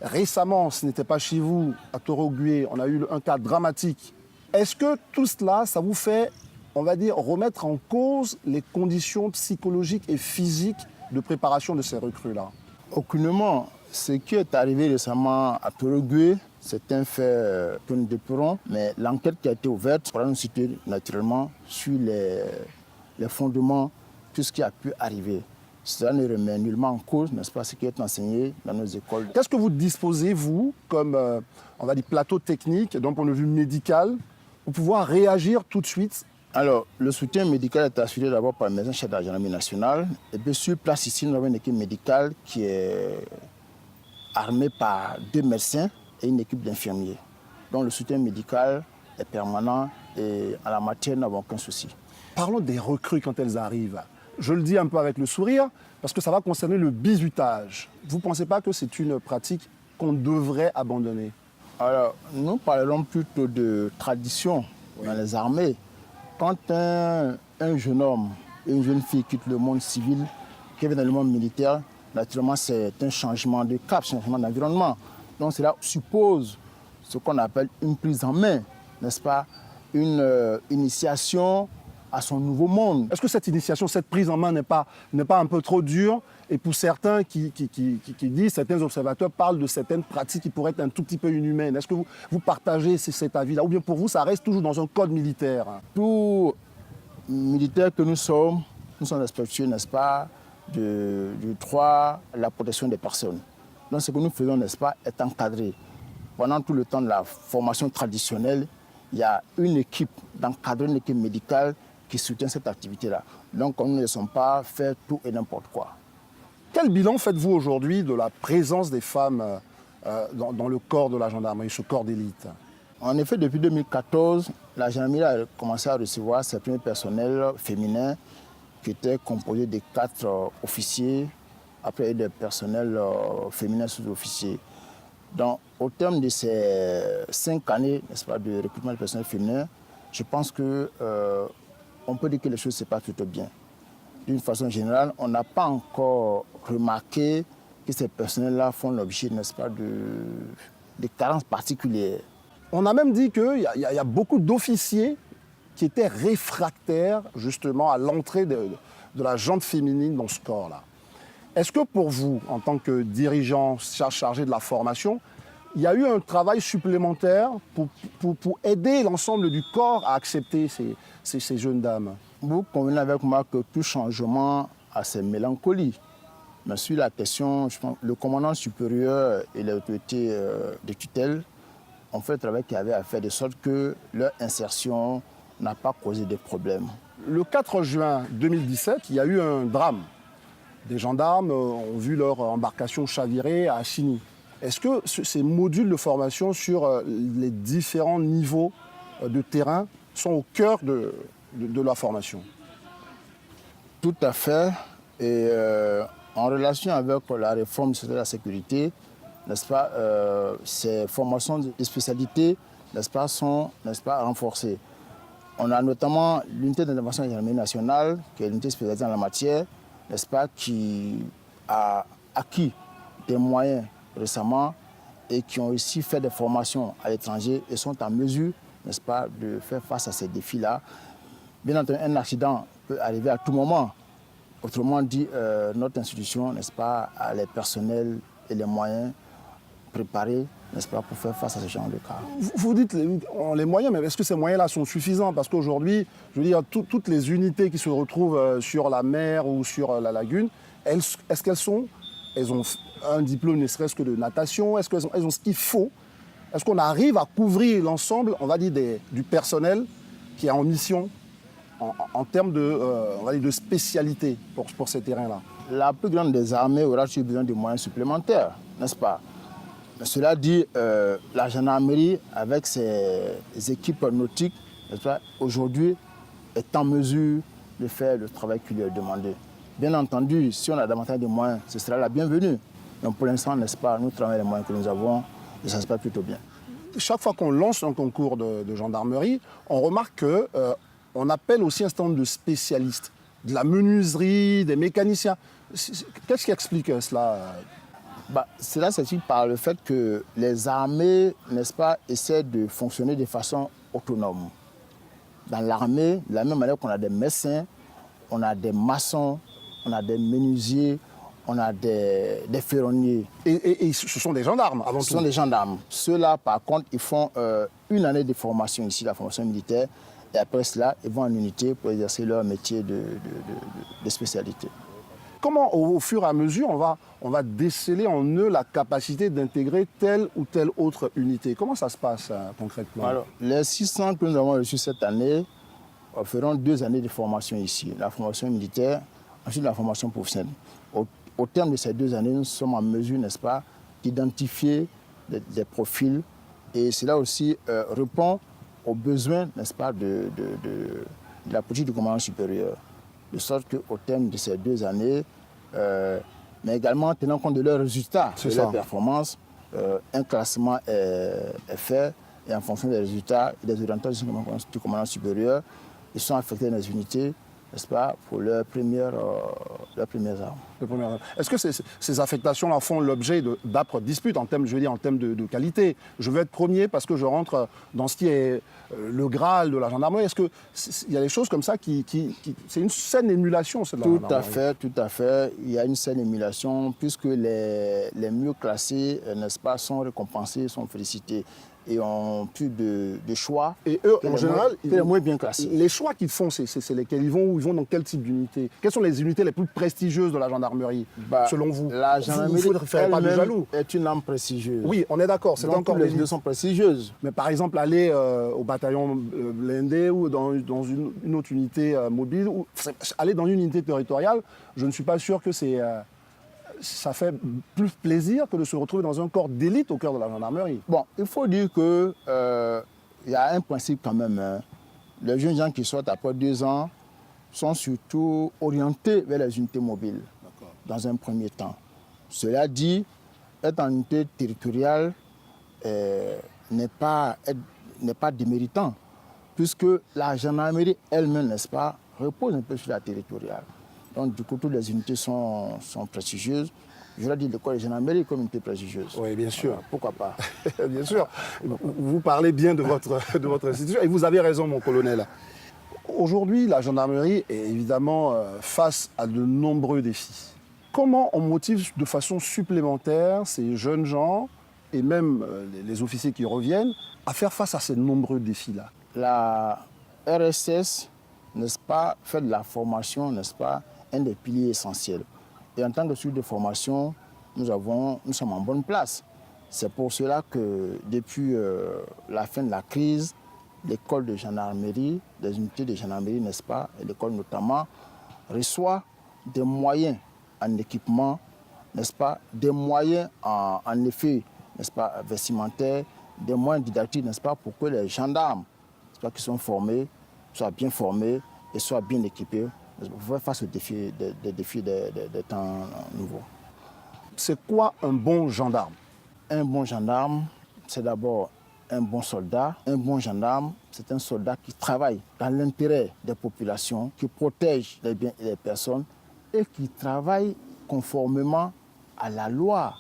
Récemment, ce n'était pas chez vous, à Toro-Gué, on a eu un cas dramatique. Est-ce que tout cela, ça vous fait, on va dire, remettre en cause les conditions psychologiques et physiques de préparation de ces recrues-là? Aucunement. Ce qui est arrivé récemment à Toro-Gué, c'est un fait que nous déplorons, mais l'enquête qui a été ouverte pourra nous situer naturellement sur les fondements, tout ce qui a pu arriver. Cela ne remet nullement en cause, n'est-ce pas, ce qui est enseigné dans nos écoles. Qu'est-ce que vous disposez, vous, comme on va dire, plateau technique, d'un point de vue médical, pour pouvoir réagir tout de suite? Alors, le soutien médical est assuré d'abord par le médecin chef de la gendarmerie nationale. Et bien sur place ici, nous avons une équipe médicale qui est armée par 2 médecins et une équipe d'infirmiers. Donc le soutien médical est permanent et en la matière, nous n'avons aucun souci. Parlons des recrues quand elles arrivent. Je le dis un peu avec le sourire, parce que ça va concerner le bizutage. Vous ne pensez pas que c'est une pratique qu'on devrait abandonner? Alors, nous parlons plutôt de tradition dans les armées. Quand un jeune homme et une jeune fille quittent le monde civil, qui viennent dans le monde militaire, naturellement, c'est un changement de cap, un changement d'environnement. Donc, cela suppose ce qu'on appelle une prise en main, n'est-ce pas? Une initiation à son nouveau monde. Est-ce que cette initiation, cette prise en main n'est pas un peu trop dure? Et pour certains qui disent, certains observateurs parlent de certaines pratiques qui pourraient être un tout petit peu inhumaines. Est-ce que vous partagez cet avis-là? Ou bien pour vous, ça reste toujours dans un code militaire? Tout militaire que nous sommes respectueux, n'est-ce pas, du droit à la protection des personnes. Donc ce que nous faisons, n'est-ce pas, est encadré. Pendant tout le temps de la formation traditionnelle, il y a une équipe d'encadrer, une équipe médicale qui soutient cette activité-là. Donc nous ne laissons pas faire tout et n'importe quoi. Quel bilan faites-vous aujourd'hui de la présence des femmes dans le corps de la gendarmerie, ce corps d'élite? En effet, depuis 2014, la gendarmerie a commencé à recevoir ses premiers personnels féminins qui étaient composés de 4 officiers, après des personnels féminins sous-officiers. Donc, au terme de ces 5 années, n'est-ce pas, de recrutement de personnel féminin, je pense qu'on peut dire que les choses se passent plutôt bien. D'une façon générale, on n'a pas encore remarqué que ces personnels-là font l'objet, n'est-ce pas, de carences particulières. On a même dit qu'il y a beaucoup d'officiers qui étaient réfractaires justement à l'entrée de la gente féminine dans ce corps-là. Est-ce que pour vous, en tant que dirigeant chargé de la formation, il y a eu un travail supplémentaire pour aider l'ensemble du corps à accepter ces jeunes dames? Vous convenez avec moi que tout changement a ses mélancolies. Mais sur la question, je pense, le commandant supérieur et l'autorité de tutelle ont fait le travail qu'ils avaient à faire de sorte que leur insertion n'a pas causé de problèmes. Le 4 juin 2017, il y a eu un drame. Des gendarmes ont vu leur embarcation chavirer à Chini. Est-ce que ces modules de formation sur les différents niveaux de terrain sont au cœur de la formation? Tout à fait. Et en relation avec la réforme de la sécurité, n'est-ce pas, ces formations de spécialité, n'est-ce pas, sont, n'est-ce pas, renforcées. On a notamment l'unité d'intervention de la gendarmerie nationale, qui est l'unité spécialisée en la matière, n'est-ce pas, qui a acquis des moyens récemment et qui ont aussi fait des formations à l'étranger et sont en mesure, n'est-ce pas, de faire face à ces défis-là. Bien entendu, un accident peut arriver à tout moment. Autrement dit, notre institution, n'est-ce pas, a les personnels et les moyens préparés, n'est-ce pas, pour faire face à ce genre de cas. Vous dites les moyens, mais est-ce que ces moyens-là sont suffisants? Parce qu'aujourd'hui, je veux dire, toutes les unités qui se retrouvent sur la mer ou sur la lagune, est-ce qu'elles ont un diplôme ne serait-ce que de natation? Est-ce qu'elles ont ce qu'il faut? Est-ce qu'on arrive à couvrir l'ensemble, on va dire, du personnel qui est en mission en termes on va dire, de spécialité pour ces terrains-là? La plus grande des armées aura toujours besoin de moyens supplémentaires, n'est-ce pas? Cela dit, la gendarmerie, avec ses équipes nautiques, aujourd'hui, est en mesure de faire le travail qui lui est demandé. Bien entendu, si on a davantage de moyens, ce sera la bienvenue. Donc pour l'instant, n'est-ce pas, nous travaillons les moyens que nous avons et ça se passe plutôt bien. Chaque fois qu'on lance un concours de gendarmerie, on remarque qu'on appelle aussi un certain nombre de spécialistes, de la menuiserie, des mécaniciens. Qu'est-ce qui explique cela? Cela s'explique par le fait que les armées, n'est-ce pas, essaient de fonctionner de façon autonome. Dans l'armée, de la même manière qu'on a des médecins, on a des maçons, on a des menuisiers, on a des ferronniers. Et ce sont des gendarmes avant tout? Ce sont des gendarmes. Ceux-là, par contre, ils font une année de formation ici, la formation militaire, et après cela, ils vont en unité pour exercer leur métier de spécialité. Comment, au fur et à mesure, on va déceler en eux la capacité d'intégrer telle ou telle autre unité? Comment ça se passe concrètement? Alors, les 600 que nous avons reçus cette année feront 2 années de formation ici. La formation militaire, ensuite la formation professionnelle. Au terme de ces 2 années, nous sommes en mesure, n'est-ce pas, d'identifier des profils. Et cela aussi répond aux besoins, n'est-ce pas, de la politique du commandant supérieur. De sorte qu'au terme de ces 2 années, mais également tenant compte de leurs résultats, de leurs performances, un classement est fait et en fonction des résultats et des orientations du commandant supérieur, ils sont affectés dans les unités, n'est-ce pas, pour leurs premières armes. Est-ce que ces affectations-là font l'objet d'âpres disputes en termes, je veux dire, en termes de qualité? Je veux être premier parce que je rentre dans ce qui est le Graal de la gendarmerie. Est-ce qu'il y a des choses comme ça c'est une saine émulation, celle de la gendarmerie? Tout à fait. Il y a une saine émulation puisque les mieux classés, n'est-ce pas, sont récompensés, sont félicités et ont plus de choix. Et eux, en général, les moins bien classés. Les choix qu'ils font, c'est lesquels? Ils vont dans quel type d'unité? Quelles sont les unités les plus prestigieuses de la gendarmerie, selon vous? La gendarmerie elle-même est une arme prestigieuse. Oui, on est d'accord. C'est encore les unités sont prestigieuses. Mais par exemple, aller au bataillon blindé ou dans une autre unité mobile, ou aller dans une unité territoriale, je ne suis pas sûr que ça fait plus plaisir que de se retrouver dans un corps d'élite au cœur de la gendarmerie. Bon, il faut dire qu'il y a un principe quand même. Hein. Les jeunes gens qui sortent après 2 ans sont surtout orientés vers les unités mobiles, dans un premier temps. Cela dit, être en unité territoriale n'est pas déméritant, puisque la gendarmerie elle-même, n'est-ce pas, repose un peu sur la territoriale. Donc, du coup, toutes les unités sont prestigieuses. Je leur dis l'école de gendarmerie comme unité prestigieuse. Oui, bien sûr. Pourquoi pas? Bien sûr. Vous parlez bien de votre institution et vous avez raison, mon colonel. Aujourd'hui, la gendarmerie est évidemment face à de nombreux défis. Comment on motive de façon supplémentaire ces jeunes gens et même les officiers qui reviennent à faire face à ces nombreux défis-là? La RSS, n'est-ce pas, fait de la formation, n'est-ce pas, un des piliers essentiels. Et en tant que suite de formation, nous sommes en bonne place. C'est pour cela que depuis la fin de la crise, l'école de gendarmerie, les unités de gendarmerie, n'est-ce pas, et l'école notamment, reçoit des moyens en équipement, n'est-ce pas, des moyens en effet, n'est-ce pas, vestimentaires, des moyens didactiques, n'est-ce pas, pour que les gendarmes, n'est-ce pas, qui sont formés, soient bien formés et soient bien équipés pour faire face aux défis, des temps nouveaux. C'est quoi un bon gendarme? Un bon gendarme, c'est d'abord un bon soldat. Un bon gendarme, c'est un soldat qui travaille dans l'intérêt des populations, qui protège les biens et les personnes et qui travaille conformément à la loi,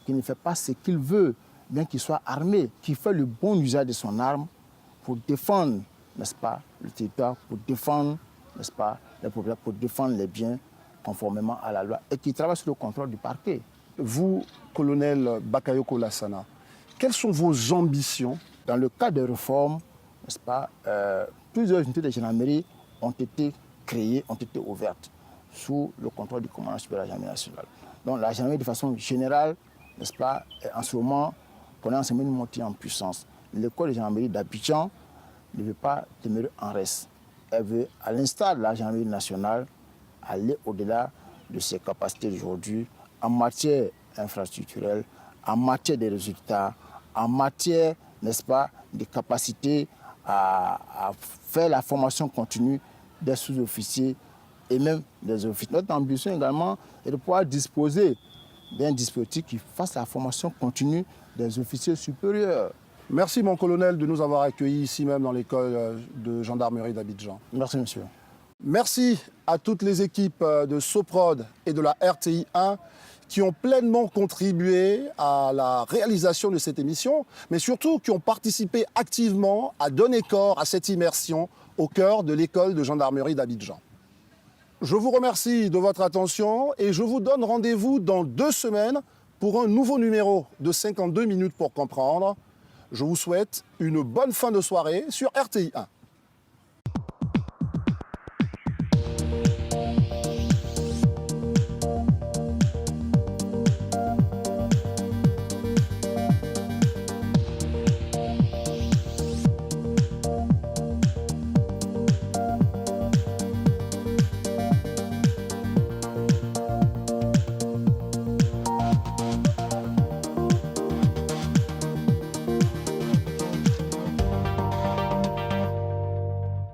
qui ne fait pas ce qu'il veut, bien qu'il soit armé, qui fait le bon usage de son arme pour défendre, n'est-ce pas, le territoire, pour défendre, n'est-ce pas, les populations, pour défendre les biens conformément à la loi et qui travaille sous le contrôle du parquet. Vous, colonel Bakayoko Lassana, quelles sont vos ambitions? Dans le cadre des réformes, n'est-ce pas, plusieurs unités de gendarmerie ont été créées, ont été ouvertes sous le contrôle du commandant supérieur de la gendarmerie nationale. Donc la gendarmerie, de façon générale, n'est-ce pas, en ce moment, connaît en ce moment une montée en puissance. L'école de gendarmerie d'Abidjan ne veut pas demeurer en reste. Elle veut, à l'instar de la gendarmerie nationale, aller au-delà de ses capacités d'aujourd'hui en matière infrastructurelle, en matière de résultats, en matière, n'est-ce pas, de capacité à faire la formation continue des sous-officiers et même des officiers. Notre ambition également est de pouvoir disposer d'un dispositif qui fasse la formation continue des officiers supérieurs. Merci mon colonel de nous avoir accueillis ici même dans l'école de gendarmerie d'Abidjan. Merci monsieur. Merci à toutes les équipes de SOPROD et de la RTI 1 qui ont pleinement contribué à la réalisation de cette émission, mais surtout qui ont participé activement à donner corps à cette immersion au cœur de l'école de gendarmerie d'Abidjan. Je vous remercie de votre attention et je vous donne rendez-vous dans 2 semaines pour un nouveau numéro de 52 minutes pour comprendre. Je vous souhaite une bonne fin de soirée sur RTI 1.